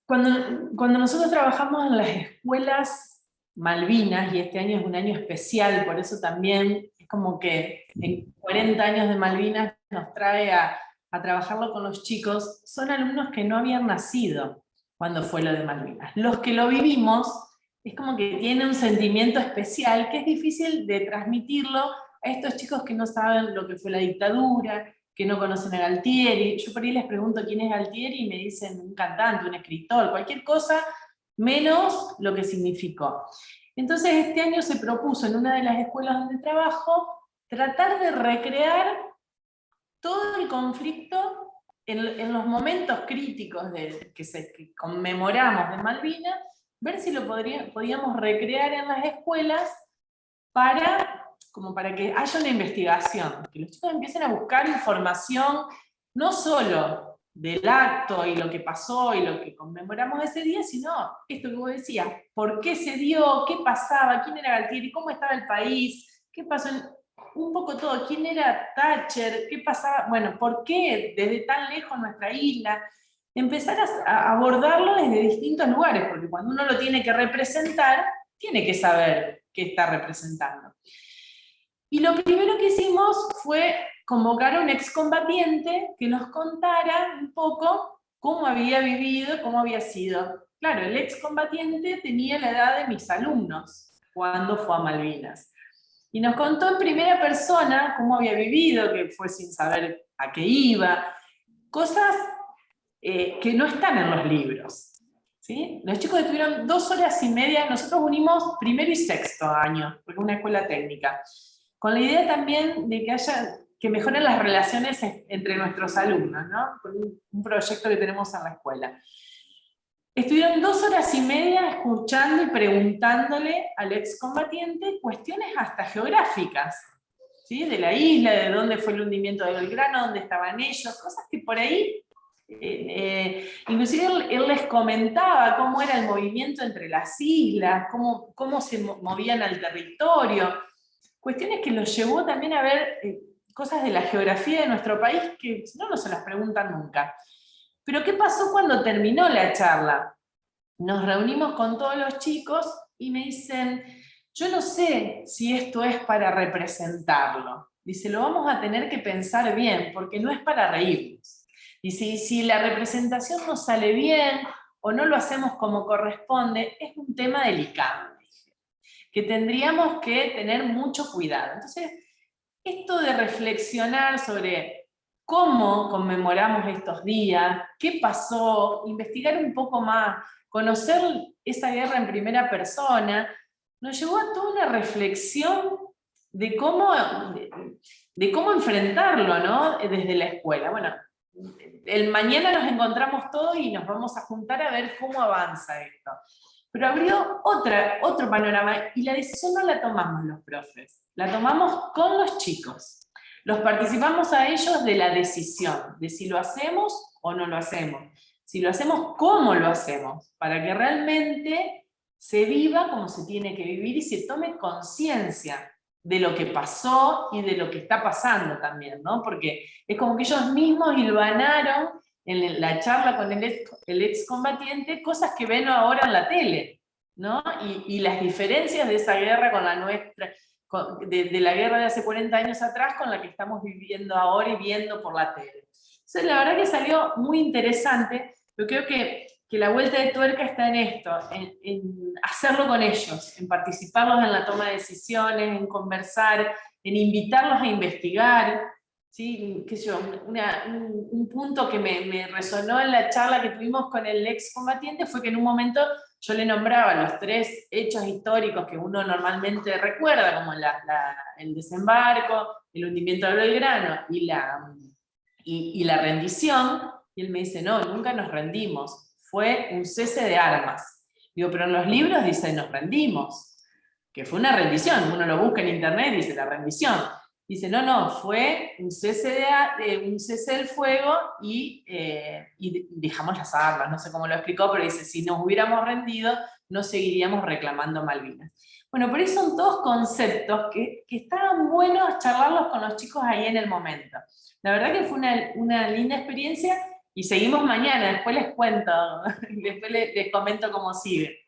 Cuando nosotros trabajamos en las escuelas Malvinas, y este año es un año especial, por eso también es como que en 40 años de Malvinas nos trae a trabajarlo con los chicos, son alumnos que no habían nacido cuando fue lo de Malvinas. Los que lo vivimos, es como que tiene un sentimiento especial que es difícil de transmitirlo a estos chicos que no saben lo que fue la dictadura, que no conocen a Galtieri. Yo por ahí les pregunto quién es Galtieri y me dicen un cantante, un escritor, cualquier cosa, menos lo que significó. Entonces este año se propuso en una de las escuelas donde trabajo tratar de recrear todo el conflicto en los momentos críticos que conmemoramos de Malvinas, ver si lo podíamos recrear en las escuelas como para que haya una investigación, que los chicos empiecen a buscar información, no solo del acto y lo que pasó y lo que conmemoramos ese día, sino esto que vos decías, por qué se dio, qué pasaba, quién era Galtieri, cómo estaba el país, qué pasó un poco todo, quién era Thatcher, qué pasaba, bueno, por qué desde tan lejos nuestra isla, empezar a abordarlo desde distintos lugares, porque cuando uno lo tiene que representar, tiene que saber qué está representando. Y lo primero que hicimos fue convocar a un excombatiente que nos contara un poco cómo había vivido, cómo había sido. Claro, el excombatiente tenía la edad de mis alumnos cuando fue a Malvinas. Y nos contó en primera persona cómo había vivido, que fue sin saber a qué iba, cosas que no están en los libros. ¿Sí? Los chicos estuvieron 2 horas y media, nosotros unimos primero y sexto año, porque es una escuela técnica, con la idea también de que mejoren las relaciones entre nuestros alumnos, ¿no? Con un proyecto que tenemos en la escuela. Estuvieron 2 horas y media escuchando y preguntándole al excombatiente cuestiones hasta geográficas, ¿sí? De la isla, de dónde fue el hundimiento de Belgrano, dónde estaban ellos, cosas que por ahí, inclusive él les comentaba cómo era el movimiento entre las islas, cómo se movían al territorio, cuestiones que los llevó también a ver cosas de la geografía de nuestro país que si no se las preguntan nunca. Pero ¿qué pasó cuando terminó la charla? Nos reunimos con todos los chicos y me dicen, yo no sé si esto es para representarlo. Dice, lo vamos a tener que pensar bien, porque no es para reírnos. Dice, y si la representación no sale bien, o no lo hacemos como corresponde, es un tema delicado, que tendríamos que tener mucho cuidado. Entonces, esto de reflexionar sobre cómo conmemoramos estos días, qué pasó, investigar un poco más, conocer esa guerra en primera persona, nos llevó a toda una reflexión de cómo enfrentarlo, ¿no? Desde la escuela. Bueno, el mañana nos encontramos todos y nos vamos a juntar a ver cómo avanza esto. Pero abrió otro panorama, y la decisión no la tomamos los profes, la tomamos con los chicos. Los participamos a ellos de la decisión, de si lo hacemos o no lo hacemos. Si lo hacemos, ¿cómo lo hacemos? Para que realmente se viva como se tiene que vivir y se tome conciencia de lo que pasó y de lo que está pasando también, ¿no? Porque es como que ellos mismos hilvanaron en la charla con el excombatiente cosas que ven ahora en la tele, ¿no? Y las diferencias de esa guerra con la nuestra, de la guerra de hace 40 años atrás con la que estamos viviendo ahora y viendo por la tele. Entonces, la verdad que salió muy interesante. Yo creo que la vuelta de tuerca está en esto, en hacerlo con ellos, en participarlos en la toma de decisiones, en conversar, en invitarlos a investigar. ¿Sí? ¿Qué sé yo? Un punto que me resonó en la charla que tuvimos con el excombatiente fue que en un momento yo le nombraba los 3 hechos históricos que uno normalmente recuerda, como el desembarco, el hundimiento del Belgrano y la rendición, y él me dice, no, nunca nos rendimos. Fue un cese de armas. Digo, pero en los libros dice nos rendimos, que fue una rendición, uno lo busca en internet y dice la rendición. Dice, no, fue un cese del fuego y dejamos las armas, no sé cómo lo explicó, pero dice, si nos hubiéramos rendido, no seguiríamos reclamando Malvinas. Bueno, pero esos son todos conceptos que estaban buenos charlarlos con los chicos ahí en el momento. La verdad que fue una linda experiencia. Y seguimos mañana, después les cuento, después les comento cómo sigue.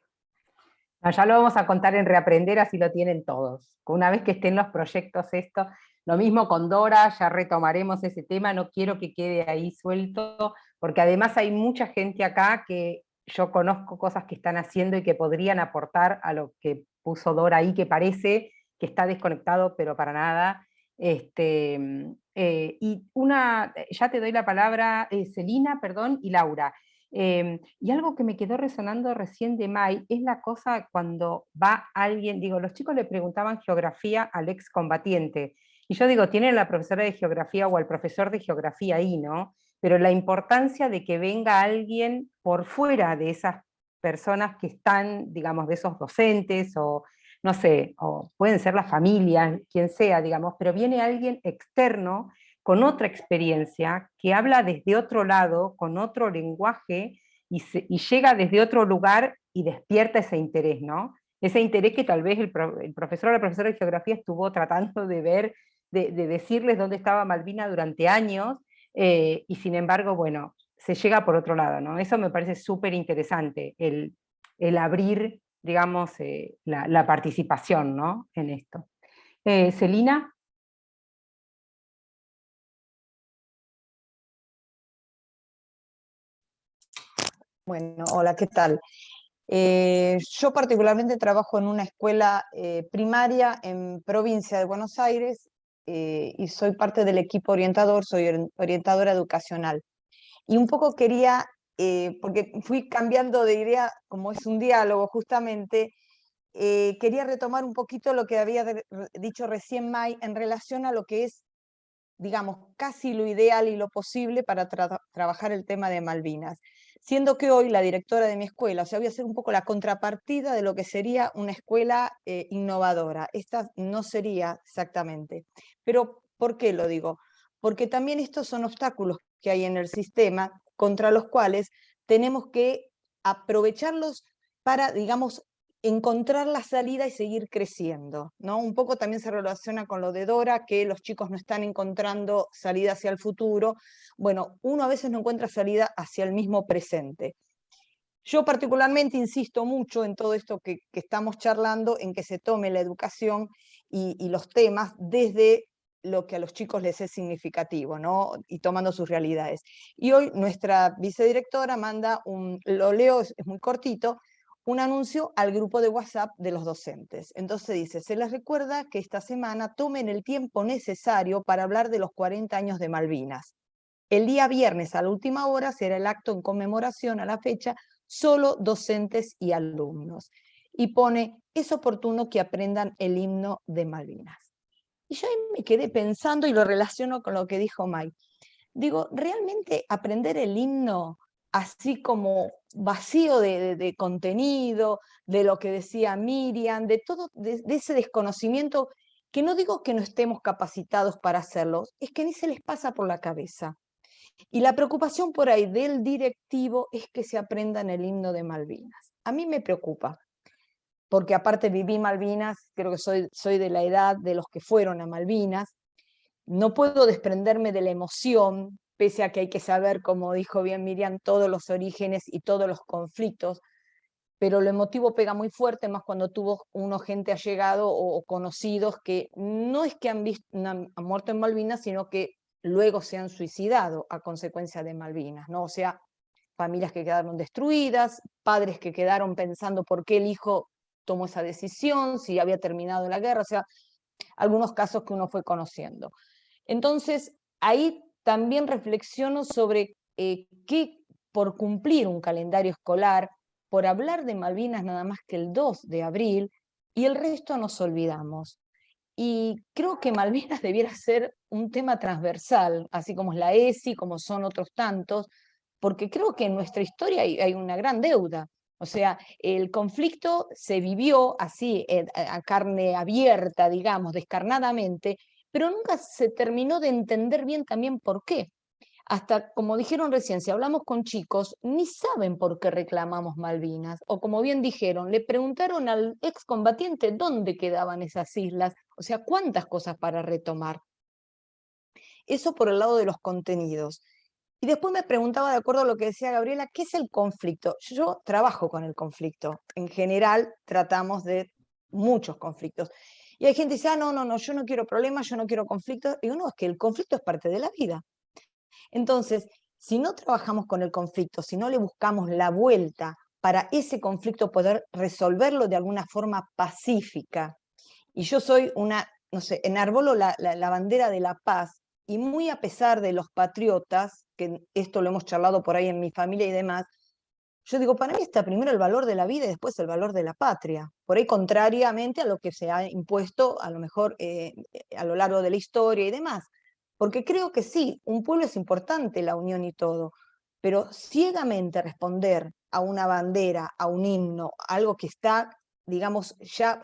No, ya lo vamos a contar en Reaprender, así lo tienen todos. Una vez que estén los proyectos esto, lo mismo con Dora, ya retomaremos ese tema, no quiero que quede ahí suelto, porque además hay mucha gente acá que yo conozco cosas que están haciendo y que podrían aportar a lo que puso Dora ahí, que parece que está desconectado, pero para nada. Ya te doy la palabra, Celina, perdón, y Laura. Y algo que me quedó resonando recién de May es la cosa cuando va alguien, digo, los chicos le preguntaban geografía al excombatiente, y yo digo, tienen la profesora de geografía o al profesor de geografía ahí, ¿no? Pero la importancia de que venga alguien por fuera de esas personas que están, digamos, de esos docentes, o no sé, o pueden ser las familias, quien sea, digamos, pero viene alguien externo con otra experiencia, que habla desde otro lado, con otro lenguaje, y llega desde otro lugar y despierta ese interés, ¿no? Ese interés que tal vez el profesor o la profesora de geografía estuvo tratando de ver, de decirles dónde estaba Malvina durante años, y sin embargo, bueno, se llega por otro lado, ¿no? Eso me parece súper interesante, el abrir, digamos, la participación, ¿no? En esto. Celina. Bueno, hola, ¿qué tal? Yo particularmente trabajo en una escuela primaria en provincia de Buenos Aires, y soy parte del equipo orientador, soy orientadora educacional. Y un poco quería, porque fui cambiando de idea, como es un diálogo justamente, quería retomar un poquito lo que había dicho recién May en relación a lo que es, digamos, casi lo ideal y lo posible para trabajar el tema de Malvinas. Siendo que hoy la directora de mi escuela, o sea, voy a hacer un poco la contrapartida de lo que sería una escuela innovadora. Esta no sería exactamente. Pero, ¿por qué lo digo? Porque también estos son obstáculos que hay en el sistema contra los cuales tenemos que aprovecharlos para, digamos, encontrar la salida y seguir creciendo, ¿no? Un poco también se relaciona con lo de Dora, que los chicos no están encontrando salida hacia el futuro. Bueno, uno a veces no encuentra salida hacia el mismo presente. Yo particularmente insisto mucho en todo esto que estamos charlando, en que se tome la educación y los temas desde lo que a los chicos les es significativo, ¿no? Y tomando sus realidades. Y hoy nuestra vicedirectora manda lo leo, es muy cortito, un anuncio al grupo de WhatsApp de los docentes. Entonces dice, se les recuerda que esta semana tomen el tiempo necesario para hablar de los 40 años de Malvinas. El día viernes a la última hora será el acto en conmemoración a la fecha, solo docentes y alumnos. Y pone, es oportuno que aprendan el himno de Malvinas. Y yo ahí me quedé pensando y lo relaciono con lo que dijo May. Digo, ¿realmente aprender el himno así como vacío de contenido, de lo que decía Miriam, de todo, de ese desconocimiento, que no digo que no estemos capacitados para hacerlo, es que ni se les pasa por la cabeza? Y la preocupación por ahí del directivo es que se aprendan el himno de Malvinas. A mí me preocupa. porque aparte viví Malvinas, creo que soy de la edad de los que fueron a Malvinas, no puedo desprenderme de la emoción, pese a que hay que saber, como dijo bien Miriam, todos los orígenes y todos los conflictos, pero lo emotivo pega muy fuerte, más cuando tuvo uno gente allegado o conocidos que no es que han muerto en Malvinas, sino que luego se han suicidado a consecuencia de Malvinas, ¿no? O sea, familias que quedaron destruidas, padres que quedaron pensando por qué el hijo tomó esa decisión, si había terminado la guerra, o sea, algunos casos que uno fue conociendo. Entonces, ahí también reflexiono sobre qué, por cumplir un calendario escolar, por hablar de Malvinas nada más que el 2 de abril, y el resto nos olvidamos. Y creo que Malvinas debiera ser un tema transversal, así como es la ESI, como son otros tantos, porque creo que en nuestra historia hay una gran deuda. O sea, el conflicto se vivió así, a carne abierta, digamos, descarnadamente, pero nunca se terminó de entender bien también por qué. Hasta, como dijeron recién, si hablamos con chicos, ni saben por qué reclamamos Malvinas. O como bien dijeron, le preguntaron al excombatiente dónde quedaban esas islas. O sea, cuántas cosas para retomar. Eso por el lado de los contenidos. Y después me preguntaba, de acuerdo a lo que decía Gabriela, ¿qué es el conflicto? Yo trabajo con el conflicto. En general tratamos de muchos conflictos. Y hay gente que dice, ah, no, yo no quiero problemas, yo no quiero conflictos. Y digo, no, es que el conflicto es parte de la vida. Entonces, si no trabajamos con el conflicto, si no le buscamos la vuelta para ese conflicto poder resolverlo de alguna forma pacífica, y yo soy no sé, enarbolo la bandera de la paz, y muy a pesar de los patriotas, que esto lo hemos charlado por ahí en mi familia y demás, yo digo, para mí está primero el valor de la vida y después el valor de la patria. Por ahí contrariamente a lo que se ha impuesto a lo mejor a lo largo de la historia y demás. Porque creo que sí, un pueblo es importante, la unión y todo, pero ciegamente responder a una bandera, a un himno, algo que está, digamos, ya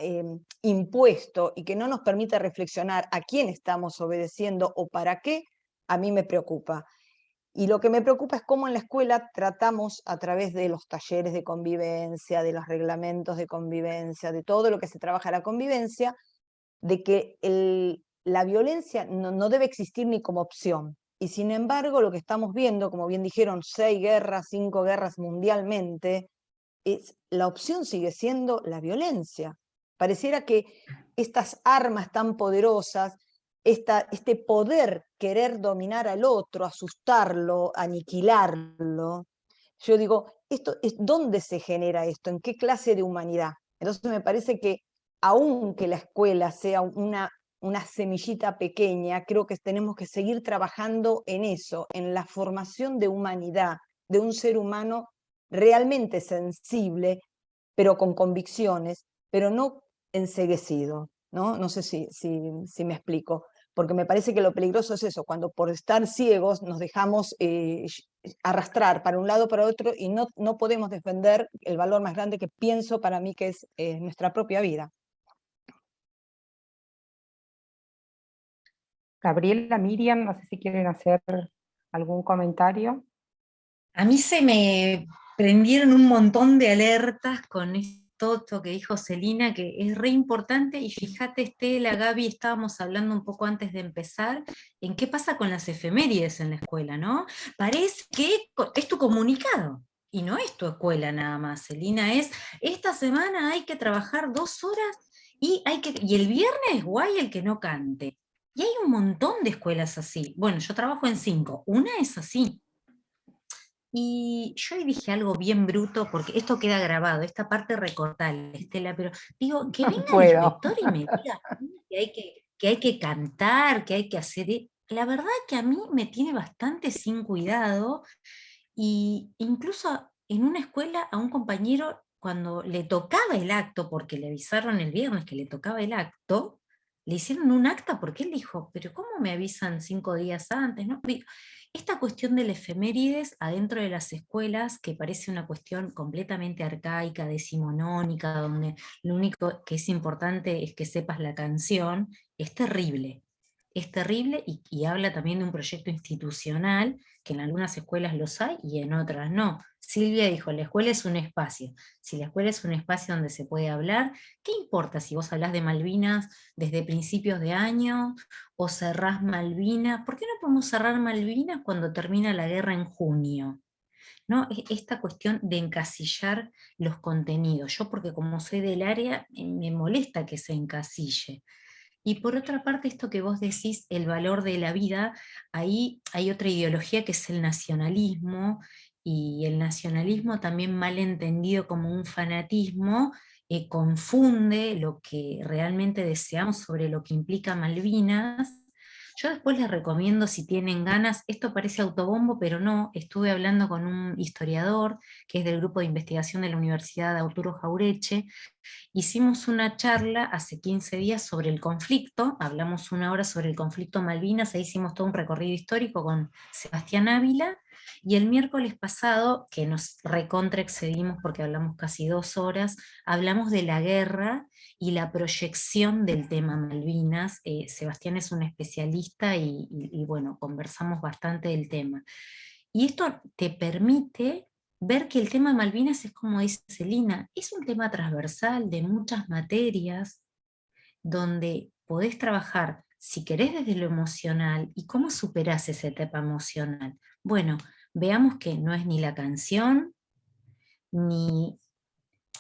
impuesto y que no nos permite reflexionar a quién estamos obedeciendo o para qué, a mí me preocupa. Y lo que me preocupa es cómo en la escuela tratamos a través de los talleres de convivencia, de los reglamentos de convivencia, de todo lo que se trabaja la convivencia, de que la violencia no debe existir ni como opción. Y sin embargo, lo que estamos viendo, como bien dijeron, 6 guerras, 5 guerras mundialmente, la opción sigue siendo la violencia. Pareciera que estas armas tan poderosas, este poder querer dominar al otro, asustarlo, aniquilarlo, yo digo, ¿dónde se genera esto? ¿En qué clase de humanidad? Entonces me parece que aunque la escuela sea una semillita pequeña, creo que tenemos que seguir trabajando en eso, en la formación de humanidad, de un ser humano realmente sensible, pero con convicciones, pero no enceguecido, ¿no? No sé si me explico, porque me parece que lo peligroso es eso, cuando por estar ciegos nos dejamos arrastrar para un lado o para otro y no podemos defender el valor más grande que pienso para mí que es nuestra propia vida. Gabriela, Miriam, no sé si quieren hacer algún comentario. A mí se me prendieron un montón de alertas con esto que dijo Celina, que es re importante, y fíjate, Estela, Gaby, estábamos hablando un poco antes de empezar, en qué pasa con las efemérides en la escuela, ¿no? Parece que es tu comunicado, y no es tu escuela nada más, Celina, esta semana hay que trabajar 2 horas, y el viernes guay el que no cante. Y hay un montón de escuelas así. Bueno, yo trabajo en 5, una es así. Y yo ahí dije algo bien bruto, porque esto queda grabado, esta parte recortala, Estela, pero digo, que venga el rector y me diga que hay que cantar, que hay que hacer. La verdad que a mí me tiene bastante sin cuidado, y incluso en una escuela a un compañero, cuando le tocaba el acto, porque le avisaron el viernes que le tocaba el acto, le hicieron un acta porque él dijo, pero ¿cómo me avisan 5 días antes? ¿No? Esta cuestión del efemérides adentro de las escuelas, que parece una cuestión completamente arcaica, decimonónica, donde lo único que es importante es que sepas la canción, es terrible. es terrible y habla también de un proyecto institucional, que en algunas escuelas los hay y en otras no. Silvia dijo, la escuela es un espacio. Si la escuela es un espacio donde se puede hablar, ¿qué importa si vos hablás de Malvinas desde principios de año o cerrás Malvinas? ¿Por qué no podemos cerrar Malvinas cuando termina la guerra en junio? ¿No? Esta cuestión de encasillar los contenidos. Yo, porque como soy del área, me molesta que se encasille. Y por otra parte, esto que vos decís, el valor de la vida, ahí hay otra ideología que es el nacionalismo, y el nacionalismo también mal entendido como un fanatismo, confunde lo que realmente deseamos sobre lo que implica Malvinas. Yo después les recomiendo, si tienen ganas, esto parece autobombo, pero no, estuve hablando con un historiador que es del grupo de investigación de la Universidad de Arturo Jaureche. Hicimos una charla hace 15 días sobre el conflicto, hablamos 1 hora sobre el conflicto Malvinas, ahí hicimos todo un recorrido histórico con Sebastián Ávila, y el miércoles pasado, que nos recontra excedimos porque hablamos casi 2 horas, hablamos de la guerra y la proyección del tema Malvinas. Sebastián es un especialista y bueno, conversamos bastante del tema. Y esto te permite ver que el tema Malvinas es, como dice Celina, es un tema transversal de muchas materias, donde podés trabajar, si querés, desde lo emocional. ¿Y cómo superás esa etapa emocional? Bueno, veamos que no es ni la canción, ni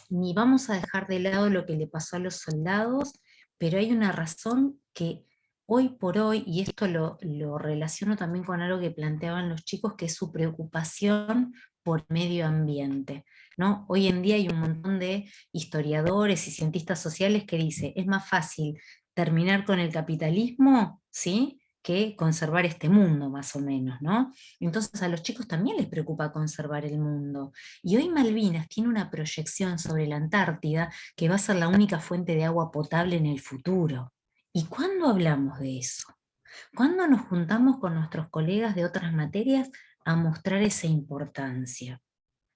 vamos a dejar de lado lo que le pasó a los soldados, pero hay una razón que hoy por hoy, y esto lo relaciono también con algo que planteaban los chicos, que es su preocupación por medio ambiente, ¿no? Hoy en día hay un montón de historiadores y cientistas sociales que dicen, es más fácil terminar con el capitalismo, ¿sí?, que conservar este mundo, más o menos, ¿no? Entonces a los chicos también les preocupa conservar el mundo. Y hoy Malvinas tiene una proyección sobre la Antártida que va a ser la única fuente de agua potable en el futuro. ¿Y cuándo hablamos de eso? ¿Cuándo nos juntamos con nuestros colegas de otras materias a mostrar esa importancia?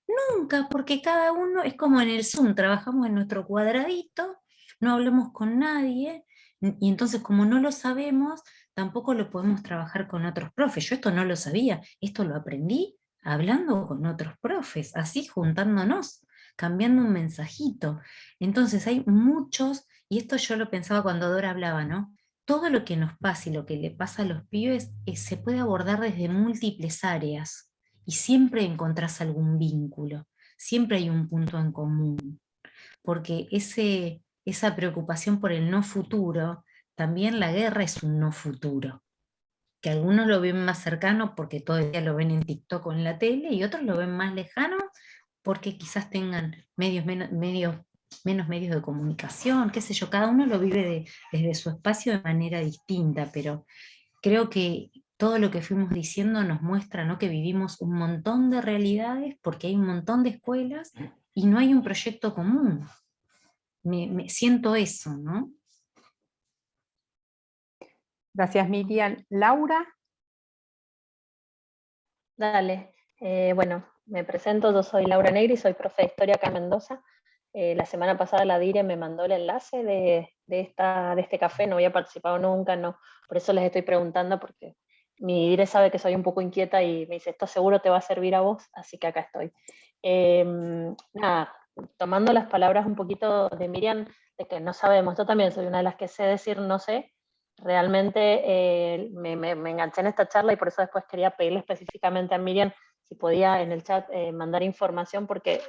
Nunca, porque cada uno es como en el Zoom, trabajamos en nuestro cuadradito, no hablamos con nadie, y entonces como no lo sabemos, tampoco lo podemos trabajar con otros profes. Yo esto no lo sabía, esto lo aprendí hablando con otros profes, así juntándonos, cambiando un mensajito. Entonces hay muchos, y esto yo lo pensaba cuando Dora hablaba, ¿no? Todo lo que nos pasa y lo que le pasa a los pibes se puede abordar desde múltiples áreas y siempre encontrás algún vínculo, siempre hay un punto en común, porque esa preocupación por el no futuro, también la guerra es un no futuro, que algunos lo ven más cercano porque todo el día lo ven en TikTok o en la tele, y otros lo ven más lejano porque quizás tengan menos medios de comunicación, qué sé yo, cada uno lo vive desde su espacio de manera distinta, pero creo que todo lo que fuimos diciendo nos muestra, ¿no?, que vivimos un montón de realidades porque hay un montón de escuelas y no hay un proyecto común. Me siento eso, ¿no? Gracias, Miriam. Laura. Dale, bueno, me presento, yo soy Laura Negri, soy profe de Historia acá en Mendoza. La semana pasada la DIRE me mandó el enlace de este café, no había participado nunca, no, por eso les estoy preguntando, porque mi DIRE sabe que soy un poco inquieta y me dice, esto seguro te va a servir a vos, así que acá estoy. Nada, tomando las palabras un poquito de Miriam, de que no sabemos, yo también soy una de las que sé decir no sé. Realmente me enganché en esta charla y por eso después quería pedirle específicamente a Miriam si podía en el chat mandar información, porque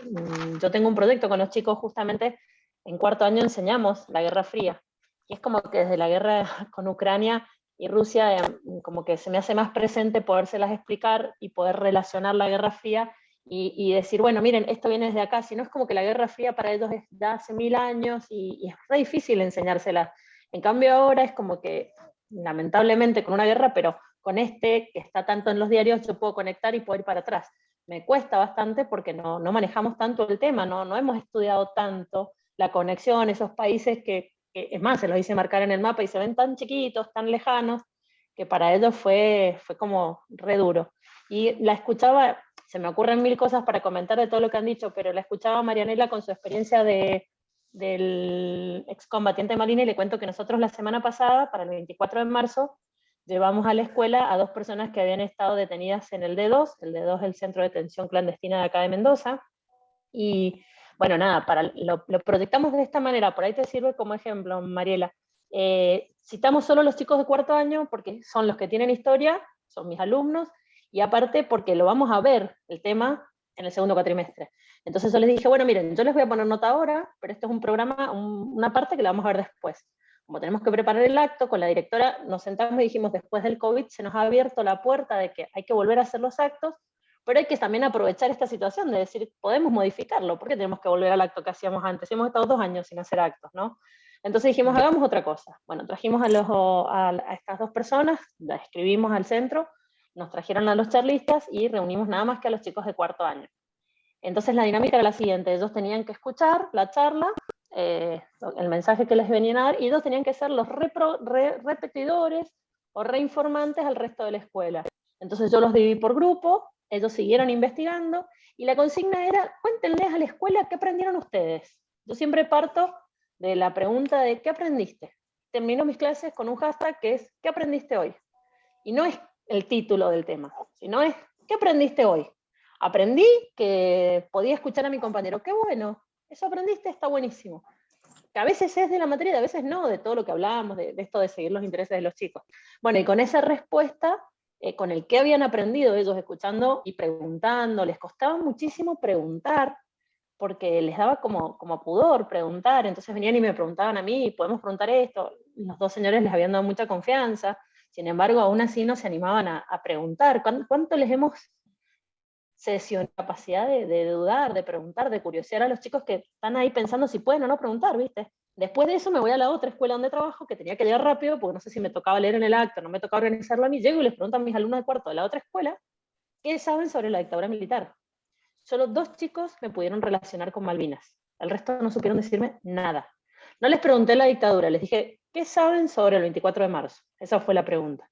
yo tengo un proyecto con los chicos, justamente en 4º año enseñamos la Guerra Fría, y es como que desde la guerra con Ucrania y Rusia, como que se me hace más presente podérselas explicar y poder relacionar la Guerra Fría y decir, bueno, miren, esto viene desde acá, si no es como que la Guerra Fría para ellos es de hace 1000 años y es re difícil enseñársela. En cambio ahora es como que, lamentablemente con una guerra, pero con que está tanto en los diarios, yo puedo conectar y puedo ir para atrás. Me cuesta bastante porque no manejamos tanto el tema, no hemos estudiado tanto la conexión, esos países que es más, se los hice marcar en el mapa y se ven tan chiquitos, tan lejanos, que para ellos fue como re duro. Y la escuchaba, se me ocurren 1000 cosas para comentar de todo lo que han dicho, pero la escuchaba a Marianela con su experiencia del excombatiente Malina, y le cuento que nosotros la semana pasada, para el 24 de marzo, llevamos a la escuela a 2 personas que habían estado detenidas en el D2 es el Centro de Detención Clandestina de acá de Mendoza, y bueno, nada, lo proyectamos de esta manera, por ahí te sirve como ejemplo, Mariela. Citamos solo los chicos de 4º año porque son los que tienen historia, son mis alumnos, y aparte porque lo vamos a ver, el tema, en el 2º cuatrimestre. Entonces yo les dije, bueno, miren, yo les voy a poner nota ahora, pero esto es un programa, una parte que la vamos a ver después. Como tenemos que preparar el acto, con la directora nos sentamos y dijimos, después del COVID se nos ha abierto la puerta de que hay que volver a hacer los actos, pero hay que también aprovechar esta situación de decir, podemos modificarlo, ¿por qué tenemos que volver al acto que hacíamos antes? Hemos estado 2 años sin hacer actos, ¿no? Entonces dijimos, hagamos otra cosa. Bueno, trajimos a estas 2 personas, las escribimos al centro, nos trajeron a los charlistas y reunimos nada más que a los chicos de 4º año. Entonces la dinámica era la siguiente, ellos tenían que escuchar la charla, el mensaje que les venían a dar, y ellos tenían que ser los repetidores o reinformantes al resto de la escuela. Entonces yo los dividí por grupo, ellos siguieron investigando, y la consigna era, cuéntenles a la escuela qué aprendieron ustedes. Yo siempre parto de la pregunta de ¿qué aprendiste? Termino mis clases con un hashtag que es ¿qué aprendiste hoy? Y no es el título del tema, sino es ¿qué aprendiste hoy? Aprendí que podía escuchar a mi compañero. ¡Qué bueno! Eso aprendiste, está buenísimo. Que a veces es de la materia, a veces no, de todo lo que hablábamos, de esto de seguir los intereses de los chicos. Bueno, y con esa respuesta, con el que habían aprendido ellos escuchando y preguntando, les costaba muchísimo preguntar, porque les daba como pudor preguntar, entonces venían y me preguntaban a mí, ¿podemos preguntar esto? Los 2 señores les habían dado mucha confianza, sin embargo, aún así no se animaban a preguntar. ¿Cuánto les hemos sesionado capacidad de dudar, de preguntar, de curiosear a los chicos que están ahí pensando si pueden o no preguntar, ¿viste? Después de eso me voy a la otra escuela donde trabajo, que tenía que llegar rápido, porque no sé si me tocaba leer en el acto, no me tocaba organizarlo a mí, llego y les pregunto a mis alumnos de 4º de la otra escuela, ¿qué saben sobre la dictadura militar? Solo 2 chicos me pudieron relacionar con Malvinas, el resto no supieron decirme nada. No les pregunté la dictadura, les dije, ¿qué saben sobre el 24 de marzo? Esa fue la pregunta.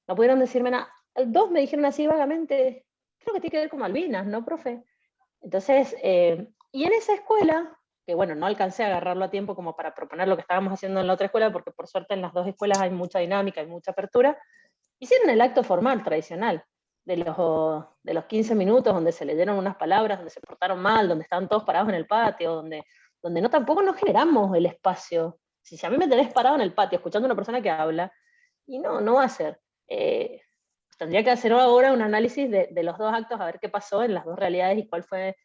No pudieron decirme nada. 2 me dijeron así vagamente, creo que tiene que ver con Malvinas, ¿no, profe? Entonces, y en esa escuela, que bueno, no alcancé a agarrarlo a tiempo como para proponer lo que estábamos haciendo en la otra escuela, porque por suerte en las 2 escuelas hay mucha dinámica, hay mucha apertura, hicieron el acto formal, tradicional, de los 15 minutos, donde se leyeron unas palabras, donde se portaron mal, donde estaban todos parados en el patio, donde no, tampoco nos generamos el espacio. Si a mí me tenés parado en el patio escuchando a una persona que habla, y no va a ser. Tendría que hacer ahora un análisis de los 2 actos, a ver qué pasó en las 2 realidades y cuál fue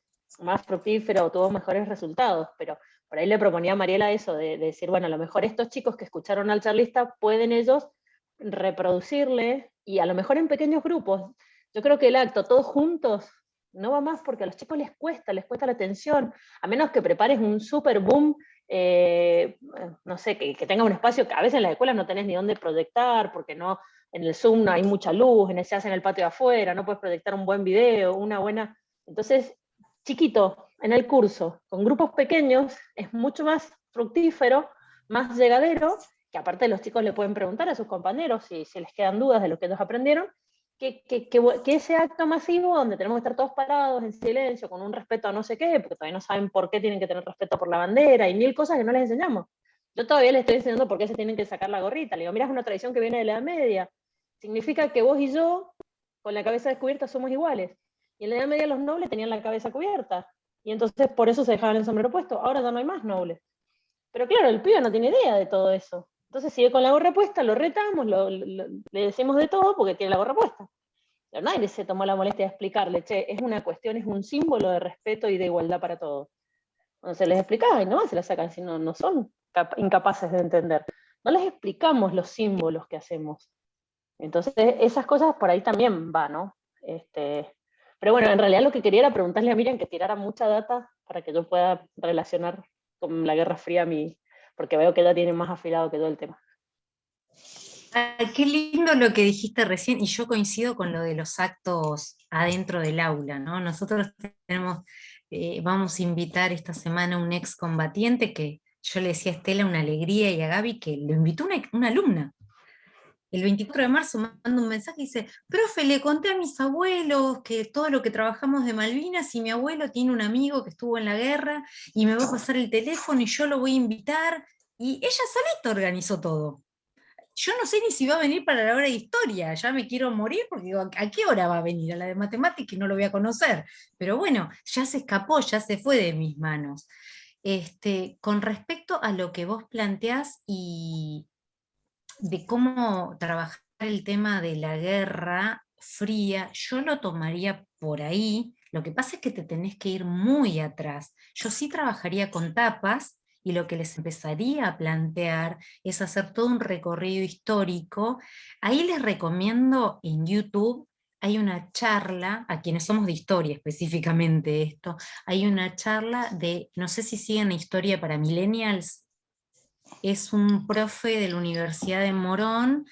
más fructífero o tuvo mejores resultados, pero por ahí le proponía a Mariela eso, de decir, bueno, a lo mejor estos chicos que escucharon al charlista pueden ellos reproducirle, y a lo mejor en pequeños grupos. Yo creo que el acto, todos juntos, no va más porque a los chicos les cuesta la atención, a menos que prepares un super boom, no sé, que tenga un espacio que a veces en las escuelas no tenés ni dónde proyectar, porque no, en el Zoom no hay mucha luz, se hace en el patio de afuera, no puedes proyectar un buen video, una buena... Entonces, chiquito, en el curso, con grupos pequeños, es mucho más fructífero, más llegadero, que aparte los chicos le pueden preguntar a sus compañeros si les quedan dudas de lo que ellos aprendieron, que ese acto masivo donde tenemos que estar todos parados en silencio, con un respeto a no sé qué, porque todavía no saben por qué tienen que tener respeto por la bandera, y 1000 cosas que no les enseñamos. Yo todavía les estoy enseñando por qué se tienen que sacar la gorrita. Le digo, mira, es una tradición que viene de la Edad Media. Significa que vos y yo, con la cabeza descubierta, somos iguales. Y en la Edad Media los nobles tenían la cabeza cubierta. Y entonces por eso se dejaban el sombrero puesto. Ahora ya no hay más nobles. Pero claro, el pibe no tiene idea de todo eso. Entonces sigue con la gorra puesta, lo retamos, le decimos de todo porque tiene la gorra puesta. Pero nadie se tomó la molestia de explicarle, che, es una cuestión, es un símbolo de respeto y de igualdad para todos. Cuando se les explicaba, y no se la sacan, si no son incapaces de entender. No les explicamos los símbolos que hacemos. Entonces, esas cosas por ahí también va, ¿no? Pero bueno, en realidad lo que quería era preguntarle a Miriam que tirara mucha data para que yo pueda relacionar con la Guerra Fría porque veo que ella tiene más afilado que todo el tema. Ay, qué lindo lo que dijiste recién, y yo coincido con lo de los actos adentro del aula, ¿no? Nosotros vamos a invitar esta semana a un excombatiente que yo le decía a Estela una alegría, y a Gaby que lo invitó una alumna. El 24 de marzo manda un mensaje y dice, profe, le conté a mis abuelos que todo lo que trabajamos de Malvinas, y mi abuelo tiene un amigo que estuvo en la guerra y me va a pasar el teléfono y yo lo voy a invitar, y ella solita organizó todo. yo no sé ni si va a venir para la hora de historia, ya me quiero morir porque digo, ¿a qué hora va a venir? A la de matemática y no lo voy a conocer. Pero bueno, ya se escapó, ya se fue de mis manos. Con respecto a lo que vos planteás y de cómo trabajar el tema de la Guerra Fría, yo lo tomaría por ahí. Lo que pasa es que te tenés que ir muy atrás. Yo sí trabajaría con tapas y lo que les empezaría a plantear es hacer todo un recorrido histórico. Ahí les recomiendo en YouTube, hay una charla, a quienes somos de historia específicamente esto, hay una charla de, no sé si siguen Historia para Millennials, es un profe de la Universidad de Morón.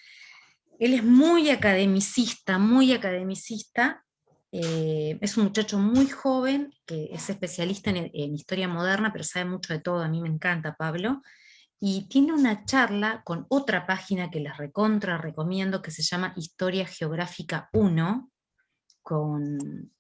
Él es muy academicista, es un muchacho muy joven, que es especialista en historia moderna, pero sabe mucho de todo, a mí me encanta Pablo, y tiene una charla con otra página que les recontra recomiendo, que se llama Historia Geográfica 1, con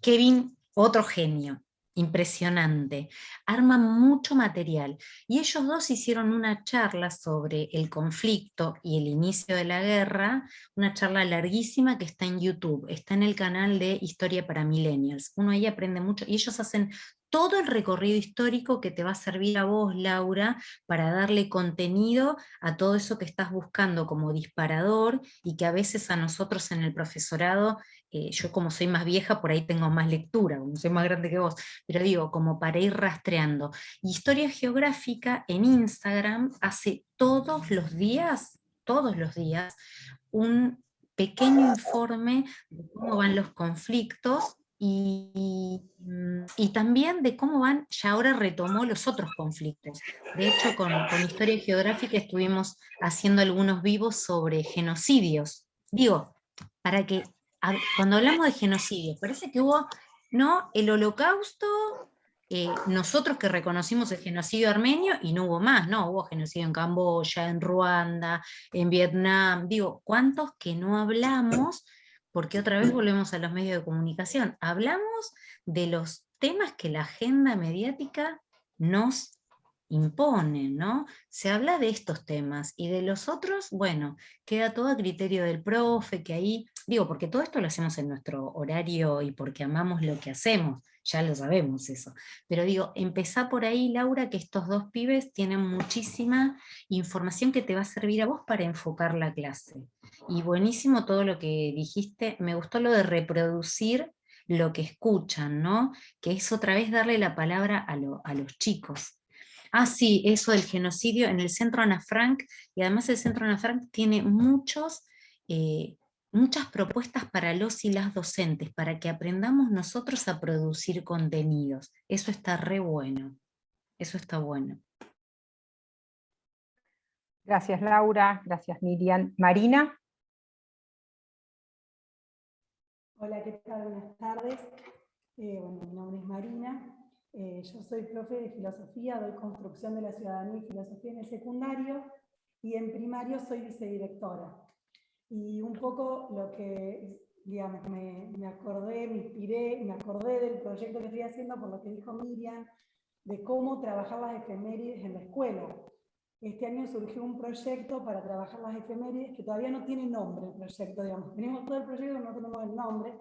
Kevin, otro genio, impresionante, arma mucho material. Y ellos dos hicieron una charla sobre el conflicto y el inicio de la guerra, una charla larguísima que está en YouTube, está en el canal de Historia para Millennials. Uno ahí aprende mucho, y ellos hacen todo el recorrido histórico que te va a servir a vos, Laura, para darle contenido a todo eso que estás buscando como disparador y que a veces a nosotros en el profesorado, yo como soy más vieja, por ahí tengo más lectura, como soy más grande que vos, pero digo, como para ir rastreando. Y Historia Geográfica en Instagram hace todos los días, un pequeño informe de cómo van los conflictos y también de cómo van, ya ahora retomó los otros conflictos. De hecho, con Historia Geográfica estuvimos haciendo algunos vivos sobre genocidios. Digo, para que cuando hablamos de genocidio, parece que hubo, ¿no?, el Holocausto, nosotros que reconocimos el genocidio armenio y no hubo más, ¿no? Hubo genocidio en Camboya, en Ruanda, en Vietnam, digo, ¿cuántos que no hablamos? Porque otra vez volvemos a los medios de comunicación. Hablamos de los temas que la agenda mediática nos impone, ¿no? Se habla de estos temas y de los otros, bueno, queda todo a criterio del profe, que ahí, digo, porque todo esto lo hacemos en nuestro horario y porque amamos lo que hacemos, ya lo sabemos eso. Pero digo, empezá por ahí, Laura, que estos dos pibes tienen muchísima información que te va a servir a vos para enfocar la clase. Y buenísimo todo lo que dijiste, me gustó lo de reproducir lo que escuchan, ¿no? Que es otra vez darle la palabra a los chicos. Ah, sí, eso del genocidio en el Centro Ana Frank, y además el Centro Ana Frank tiene muchas propuestas para los y las docentes, para que aprendamos nosotros a producir contenidos. Eso está re bueno, eso está bueno. Gracias, Laura, gracias, Miriam. Marina. Hola, ¿qué tal? Buenas tardes. Bueno, mi nombre es Marina. Yo soy profe de filosofía, doy construcción de la ciudadanía y filosofía en el secundario, y en primario soy vicedirectora. Y un poco lo que, digamos, me acordé, me inspiré, me acordé del proyecto que estoy haciendo por lo que dijo Miriam, de cómo trabajar las efemérides en la escuela. Este año surgió un proyecto para trabajar las efemérides que todavía no tiene nombre el proyecto, digamos. Tenemos todo el proyecto, pero no tenemos el nombre.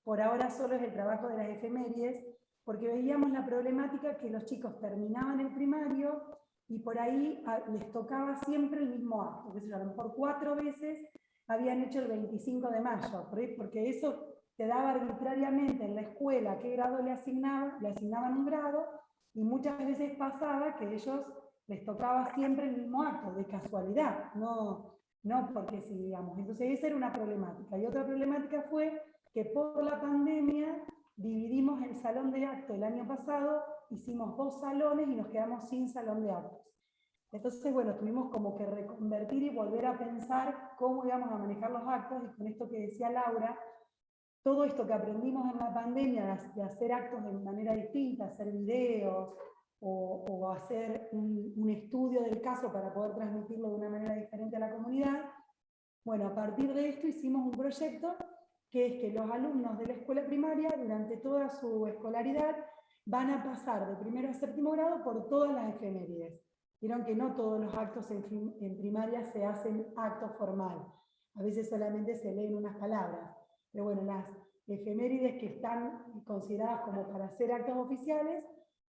Por ahora solo es el trabajo de las efemérides, porque veíamos la problemática que los chicos terminaban el primario y por ahí les tocaba siempre el mismo acto, que a lo mejor 4 veces habían hecho el 25 de mayo, porque eso te daba arbitrariamente en la escuela qué grado le asignaban un grado, y muchas veces pasaba que ellos les tocaba siempre el mismo acto, de casualidad, no porque sí, digamos. Entonces esa era una problemática. Y otra problemática fue que por la pandemia dividimos el salón de acto el año pasado, hicimos 2 salones y nos quedamos sin salón de actos. Entonces, bueno, tuvimos como que reconvertir y volver a pensar cómo íbamos a manejar los actos, y con esto que decía Laura, todo esto que aprendimos en la pandemia de hacer actos de manera distinta, hacer videos, o hacer un estudio del caso para poder transmitirlo de una manera diferente a la comunidad. Bueno, a partir de esto hicimos un proyecto que es que los alumnos de la escuela primaria durante toda su escolaridad van a pasar de primero a séptimo grado por todas las efemérides. Vieron que no todos los actos en primaria se hacen acto formal. A veces solamente se leen unas palabras. Pero bueno, las efemérides que están consideradas como para ser actos oficiales,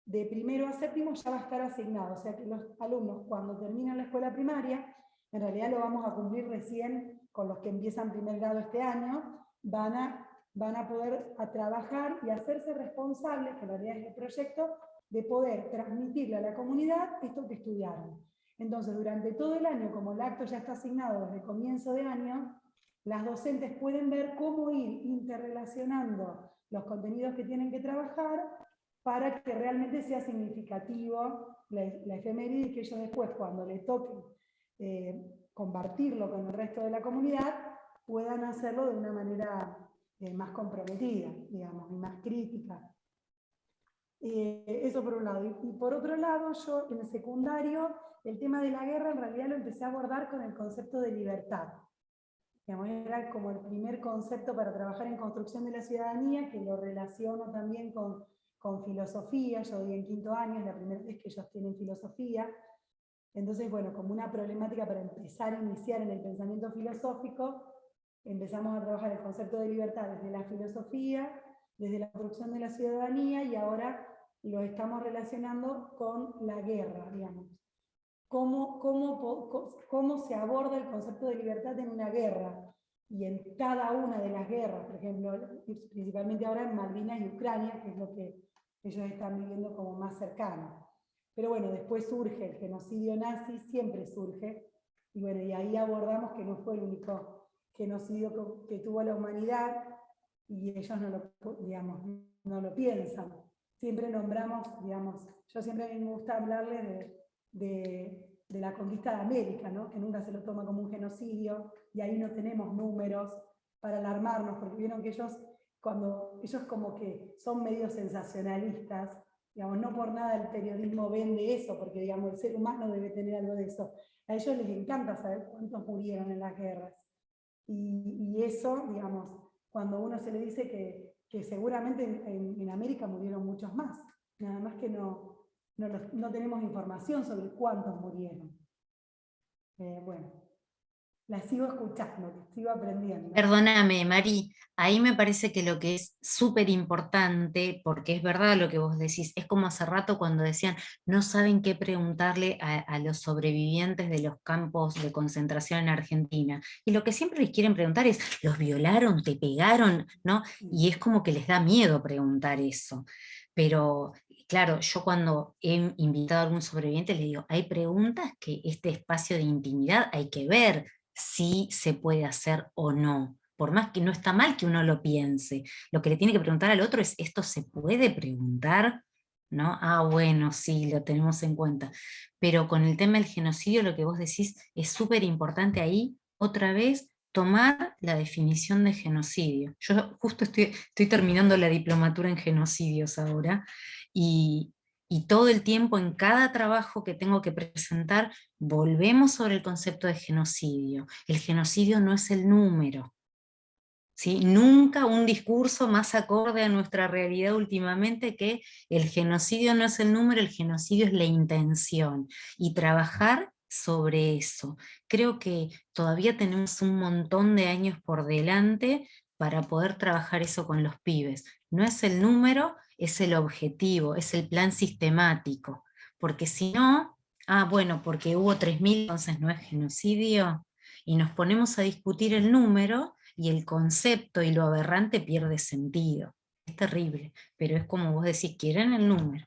de primero a séptimo ya va a estar asignado. O sea que los alumnos, cuando terminan la escuela primaria, en realidad lo vamos a cumplir recién con los que empiezan primer grado este año, van a poder trabajar y hacerse responsables, que en realidad es el proyecto, de poder transmitirle a la comunidad esto que estudiaron. Entonces, durante todo el año, como el acto ya está asignado desde comienzo de año, las docentes pueden ver cómo ir interrelacionando los contenidos que tienen que trabajar para que realmente sea significativo la efeméride y que ellos después, cuando les toque compartirlo con el resto de la comunidad, puedan hacerlo de una manera más comprometida, digamos, y más crítica. Eso por un lado. Y por otro lado, yo en el secundario, el tema de la guerra en realidad lo empecé a abordar con el concepto de libertad. Digamos, era como el primer concepto para trabajar en construcción de la ciudadanía, que lo relaciono también con filosofía. Yo doy en quinto año, es la primera vez que ellos tienen filosofía. Entonces, bueno, como una problemática para empezar a iniciar en el pensamiento filosófico, empezamos a trabajar el concepto de libertad desde la filosofía, desde la construcción de la ciudadanía, y ahora lo estamos relacionando con la guerra, digamos. ¿Cómo se aborda el concepto de libertad en una guerra? Y en cada una de las guerras, por ejemplo, principalmente ahora en Malvinas y Ucrania, que es lo que ellos están viviendo como más cercano. Pero bueno, después surge el genocidio nazi, siempre surge, y bueno, y ahí abordamos que no fue el único genocidio que tuvo la humanidad, y ellos no lo, digamos, no lo piensan. Siempre nombramos, digamos, yo siempre me gusta hablarles de la conquista de América, ¿no? Que nunca se lo toma como un genocidio, y ahí no tenemos números para alarmarnos, porque vieron que ellos como que son medio sensacionalistas, digamos, no por nada el periodismo vende eso, porque digamos, el ser humano debe tener algo de eso. A ellos les encanta saber cuántos murieron en las guerras. Y eso, digamos, cuando uno se le dice que seguramente en América murieron muchos más, nada más que no tenemos información sobre cuántos murieron. Bueno, la sigo escuchando, sigo aprendiendo. Perdóname, Mari, ahí me parece que lo que es súper importante, porque es verdad lo que vos decís, es como hace rato cuando decían, no saben qué preguntarle a los sobrevivientes de los campos de concentración en Argentina. Y lo que siempre les quieren preguntar es, ¿los violaron? ¿Te pegaron? ¿No? Y es como que les da miedo preguntar eso. Pero claro, yo cuando he invitado a algún sobreviviente les digo, hay preguntas que este espacio de intimidad hay que ver si se puede hacer o no. Por más que no está mal que uno lo piense, lo que le tiene que preguntar al otro es, ¿esto se puede preguntar? ¿No? Ah, bueno, sí, lo tenemos en cuenta. Pero con el tema del genocidio, lo que vos decís es súper importante ahí, otra vez, tomar la definición de genocidio. Yo justo estoy terminando la diplomatura en genocidios ahora, y todo el tiempo en cada trabajo que tengo que presentar, volvemos sobre el concepto de genocidio. El genocidio no es el número, ¿sí? Nunca un discurso más acorde a nuestra realidad últimamente que el genocidio no es el número, el genocidio es la intención. Y trabajar sobre eso. Creo que todavía tenemos un montón de años por delante para poder trabajar eso con los pibes. No es el número, es el objetivo, es el plan sistemático. Porque si no, bueno, porque hubo 3.000, entonces no es genocidio, y nos ponemos a discutir el número, y el concepto y lo aberrante pierde sentido. Es terrible, pero es como vos decís, quieren el número.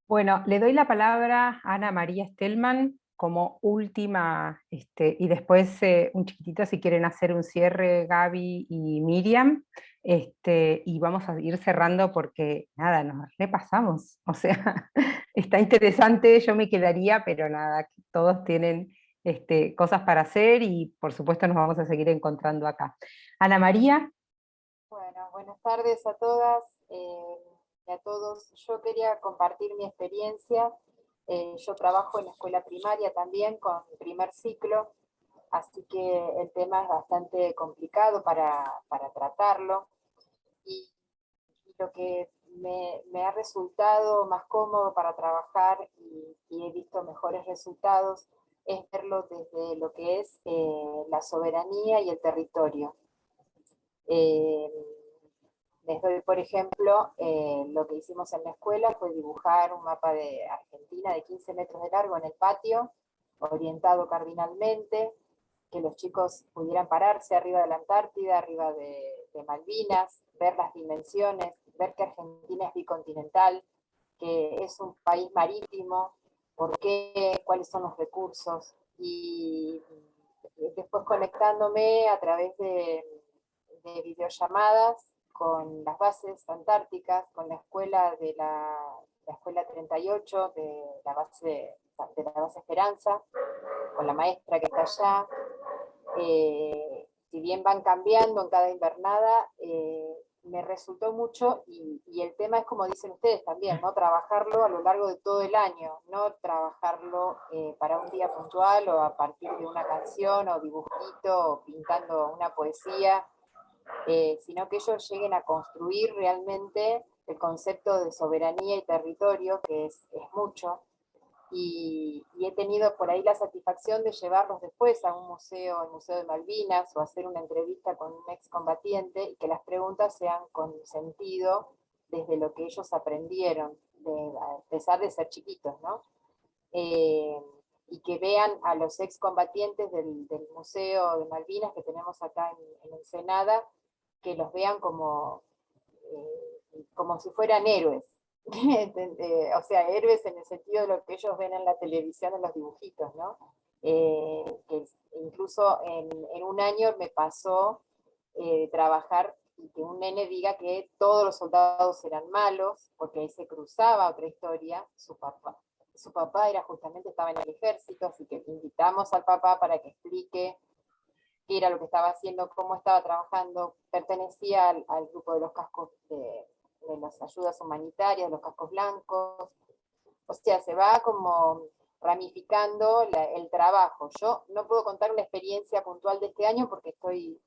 Bueno, le doy la palabra a Ana María Stellman como última, y después un chiquitito si quieren hacer un cierre, Gaby y Miriam, y vamos a ir cerrando porque nada, nos repasamos, o sea, está interesante, yo me quedaría, pero nada, todos tienen cosas para hacer y por supuesto nos vamos a seguir encontrando acá. Ana María. Bueno, buenas tardes a todas y a todos. Yo quería compartir mi experiencia. Yo trabajo en la escuela primaria también con primer ciclo, así que el tema es bastante complicado para tratarlo. Y lo que me ha resultado más cómodo para trabajar y he visto mejores resultados es verlo desde lo que es la soberanía y el territorio. Les doy, por ejemplo, lo que hicimos en la escuela fue dibujar un mapa de Argentina de 15 metros de largo en el patio, orientado cardinalmente, que los chicos pudieran pararse arriba de la Antártida, arriba de Malvinas, ver las dimensiones, ver que Argentina es bicontinental, que es un país marítimo, por qué, cuáles son los recursos, y después conectándome a través de videollamadas con las bases antárticas, con la escuela de la escuela 38, de la base Esperanza, con la maestra que está allá. Si bien van cambiando en cada invernada, me resultó mucho, y el tema es como dicen ustedes también, ¿no? Trabajarlo a lo largo de todo el año, no trabajarlo para un día puntual o a partir de una canción o dibujito o pintando una poesía, sino que ellos lleguen a construir realmente el concepto de soberanía y territorio, que es mucho. Y he tenido por ahí la satisfacción de llevarlos después a un museo, el Museo de Malvinas, o hacer una entrevista con un excombatiente, y que las preguntas sean con sentido desde lo que ellos aprendieron, a pesar de ser chiquitos, ¿no? Y que vean a los excombatientes del Museo de Malvinas que tenemos acá en Ensenada, que los vean como si fueran héroes. O sea, héroes en el sentido de lo que ellos ven en la televisión, en los dibujitos, ¿no? Que incluso en un año me pasó trabajar y que un nene diga que todos los soldados eran malos, porque ahí se cruzaba otra historia. Su papá era justamente, estaba en el ejército, así que invitamos al papá para que explique qué era lo que estaba haciendo, cómo estaba trabajando. Pertenecía al grupo de los cascos de las ayudas humanitarias, de los cascos blancos. O sea, se va como ramificando el trabajo. Yo no puedo contar una experiencia puntual de este año porque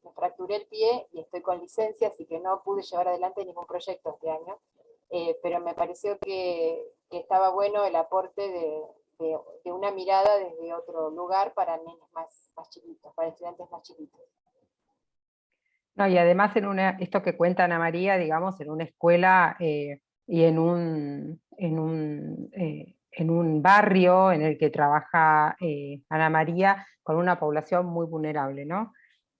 me fracturé el pie y estoy con licencia, así que no pude llevar adelante ningún proyecto este año, pero me pareció que estaba bueno el aporte de una mirada desde otro lugar para nenes más chiquitos, para estudiantes más chiquitos. No, y además esto que cuenta Ana María, digamos, en una escuela y en un barrio en el que trabaja Ana María con una población muy vulnerable, ¿no?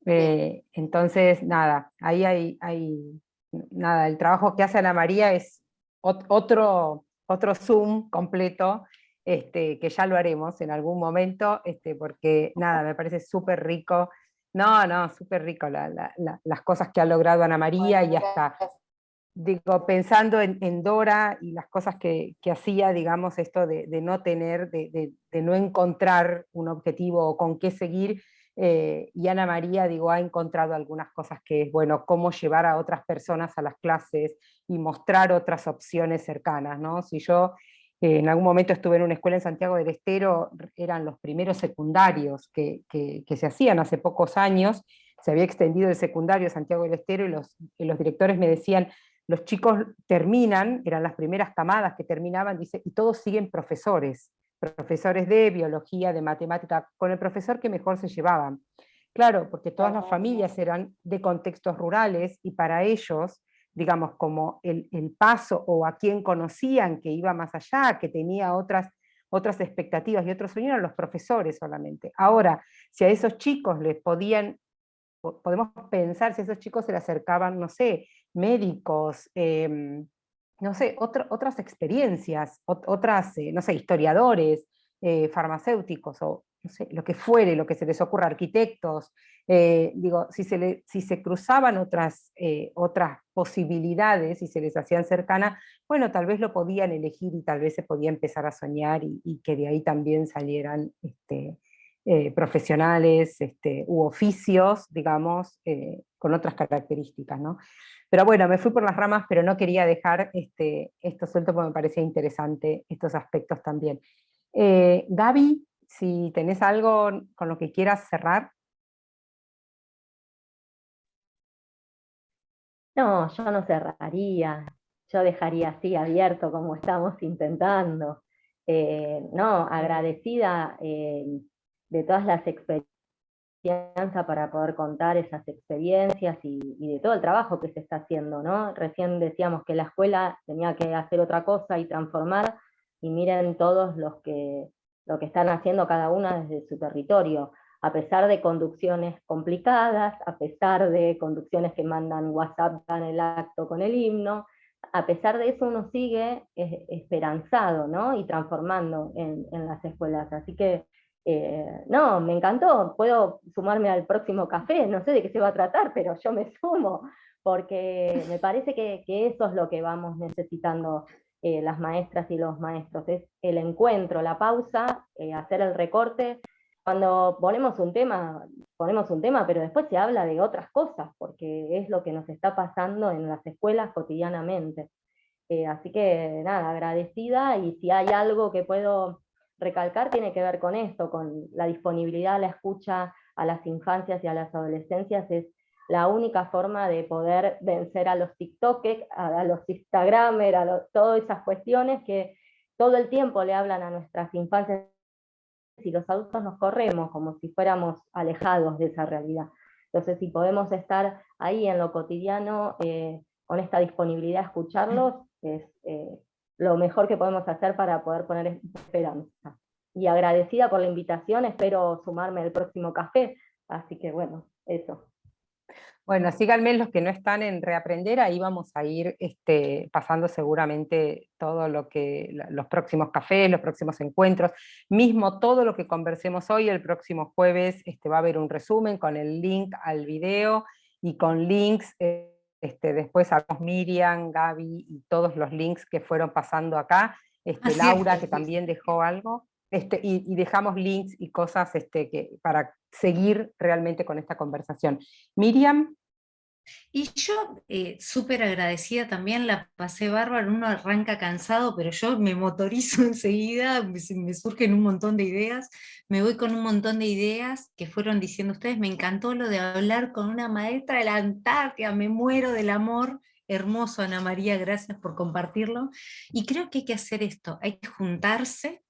Entonces, nada, ahí hay nada, el trabajo que hace Ana María es otro Zoom completo, que ya lo haremos en algún momento, porque nada, me parece súper rico. No, súper rico las cosas que ha logrado Ana María, Bueno, y hasta, digo, pensando en Dora y las cosas que hacía, digamos, esto de no tener, de no encontrar un objetivo o con qué seguir, y Ana María, digo, ha encontrado algunas cosas que es, bueno, cómo llevar a otras personas a las clases y mostrar otras opciones cercanas, ¿no? Si yo en algún momento estuve en una escuela en Santiago del Estero, eran los primeros secundarios que se hacían hace pocos años, se había extendido el secundario a Santiago del Estero, y los directores me decían, los chicos terminan, eran las primeras camadas que terminaban, dice, y todos siguen profesores de biología, de matemática, con el profesor que mejor se llevaban. Claro, porque todas las familias eran de contextos rurales, y para ellos, digamos, como el paso, o a quien conocían que iba más allá, que tenía otras expectativas y otros sueños, eran los profesores solamente. Ahora, si a esos chicos les podemos pensar si a esos chicos se le acercaban, no sé, médicos, no sé, otras experiencias, otras, no sé, historiadores, farmacéuticos, o no sé, lo que fuere, lo que se les ocurra, arquitectos, digo, si se cruzaban otras posibilidades y se les hacían cercanas, bueno, tal vez lo podían elegir, y tal vez se podía empezar a soñar, y que de ahí también salieran profesionales u oficios, digamos, con otras características, ¿no? Pero bueno, me fui por las ramas, pero no quería dejar esto suelto porque me parecía interesante estos aspectos también. Gaby, si tenés algo con lo que quieras cerrar. No, yo no cerraría. yo dejaría así abierto como estamos intentando. No, agradecida de todas las experiencias para poder contar esas experiencias y de todo el trabajo que se está haciendo, ¿no? Recién decíamos que la escuela tenía que hacer otra cosa y transformar, y miren todos lo que están haciendo cada una desde su territorio, a pesar de conducciones complicadas, a pesar de conducciones que mandan WhatsApp en el acto con el himno, a pesar de eso uno sigue esperanzado, ¿no? Y transformando en las escuelas. Así que no, me encantó, puedo sumarme al próximo café, no sé de qué se va a tratar, pero yo me sumo, porque me parece que eso es lo que vamos necesitando las maestras y los maestros, es el encuentro, la pausa, hacer el recorte. Cuando ponemos un tema, pero después se habla de otras cosas, porque es lo que nos está pasando en las escuelas cotidianamente. Así que nada, agradecida, y si hay algo que puedo recalcar tiene que ver con esto, con la disponibilidad a la escucha a las infancias y a las adolescencias. Es la única forma de poder vencer a los TikTokers, a los Instagramers, todas esas cuestiones que todo el tiempo le hablan a nuestras infancias, y los adultos nos corremos como si fuéramos alejados de esa realidad. Entonces, si podemos estar ahí en lo cotidiano, con esta disponibilidad a escucharlos, es lo mejor que podemos hacer para poder poner esperanza. Y agradecida por la invitación, espero sumarme al próximo café, así que bueno, eso. Bueno, síganme los que no están en Reaprender, ahí vamos a ir pasando seguramente todo lo que, los próximos cafés, los próximos encuentros, mismo todo lo que conversemos hoy, el próximo jueves va a haber un resumen con el link al video y con links, después a Miriam, Gaby y todos los links que fueron pasando acá, Laura que también dejó algo. Y dejamos links y cosas para seguir realmente con esta conversación. Miriam. Y yo súper agradecida también, la pasé bárbaro, uno arranca cansado, pero yo me motorizo enseguida, me surgen un montón de ideas, me voy con un montón de ideas que fueron diciendo ustedes. Me encantó lo de hablar con una maestra de la Antártida, me muero del amor. Hermoso, Ana María, gracias por compartirlo. Y creo que hay que hacer esto, hay que juntarse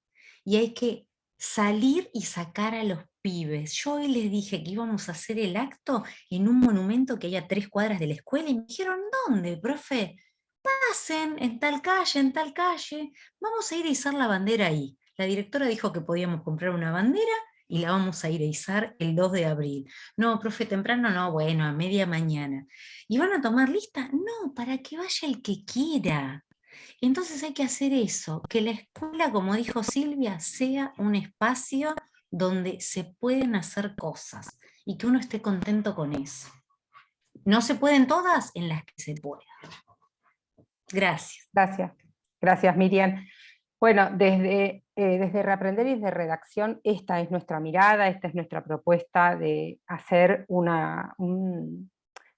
y hay que salir y sacar a los pibes. Yo hoy les dije que íbamos a hacer el acto en un monumento que hay a 3 cuadras de la escuela, y me dijeron, ¿dónde, profe? Pasen, en tal calle, vamos a ir a izar la bandera ahí. La directora dijo que podíamos comprar una bandera y la vamos a ir a izar el 2 de abril. No, profe, temprano no, bueno, a media mañana. ¿Y van a tomar lista? No, para que vaya el que quiera. Entonces hay que hacer eso, que la escuela, como dijo Silvia, sea un espacio donde se pueden hacer cosas y que uno esté contento con eso. No se pueden todas, en las que se pueda. Gracias. Gracias Miriam. Bueno, desde Reaprender y desde Redacción, esta es nuestra mirada, esta es nuestra propuesta de hacer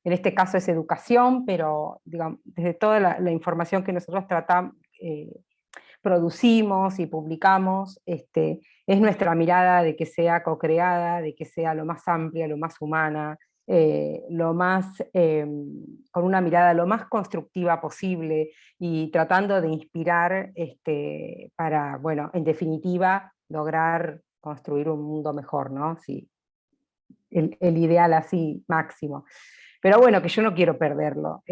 en este caso es educación, pero digamos, desde toda la información que nosotros tratamos, producimos y publicamos, es nuestra mirada de que sea co-creada, de que sea lo más amplia, lo más humana, con una mirada lo más constructiva posible, y tratando de inspirar para, bueno, en definitiva, lograr construir un mundo mejor, ¿no? Sí, el ideal así máximo. Pero bueno, que yo no quiero perderlo.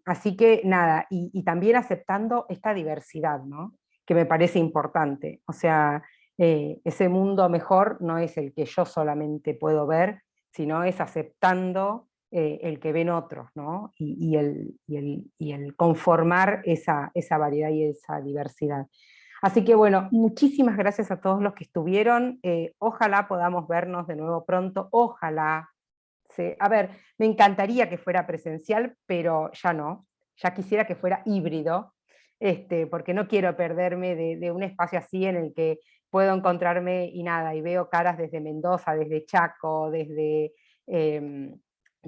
Así que nada, y también aceptando esta diversidad, ¿no? Que me parece importante. O sea, ese mundo mejor no es el que yo solamente puedo ver, sino es aceptando el que ven otros, ¿no? Y el conformar esa variedad y esa diversidad. Así que bueno, muchísimas gracias a todos los que estuvieron. Ojalá podamos vernos de nuevo pronto, ojalá. Sí. A ver, me encantaría que fuera presencial, pero ya no, ya quisiera que fuera híbrido, porque no quiero perderme de un espacio así en el que puedo encontrarme y nada, y veo caras desde Mendoza, desde Chaco, desde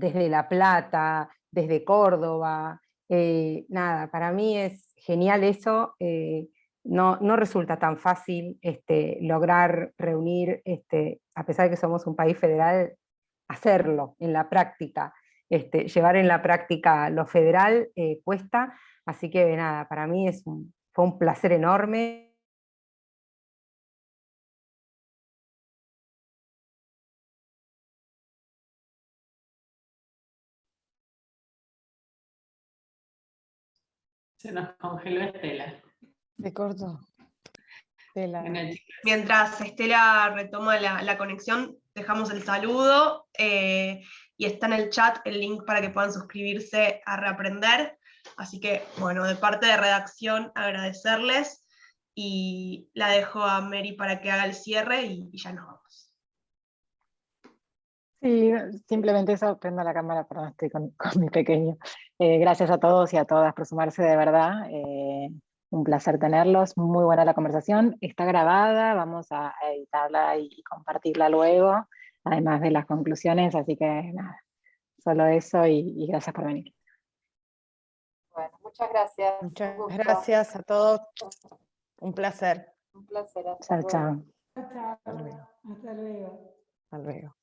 La Plata, desde Córdoba, nada, para mí es genial eso. No resulta tan fácil lograr reunir, a pesar de que somos un país federal, hacerlo en la práctica. llevar en la práctica lo federal cuesta, así que nada, para mí fue un placer enorme. Se nos congeló Estela. Se cortó. Estela. Bueno, chicas. Mientras Estela retoma la conexión, dejamos el saludo y está en el chat el link para que puedan suscribirse a Reaprender. Así que, bueno, de parte de redacción, agradecerles y la dejo a Mary para que haga el cierre y ya nos vamos. Sí, simplemente eso, prendo la cámara, perdón, estoy con mi pequeño. Gracias a todos y a todas por sumarse, de verdad. Un placer tenerlos, muy buena la conversación. Está grabada, vamos a editarla y compartirla luego, además de las conclusiones, así que nada, solo eso y gracias por venir. Bueno, muchas gracias. Muchas Un gusto. gracias a todos. Un placer. Un placer. Chao, Hasta luego. chao. Chao, Hasta luego. hasta luego. Hasta luego.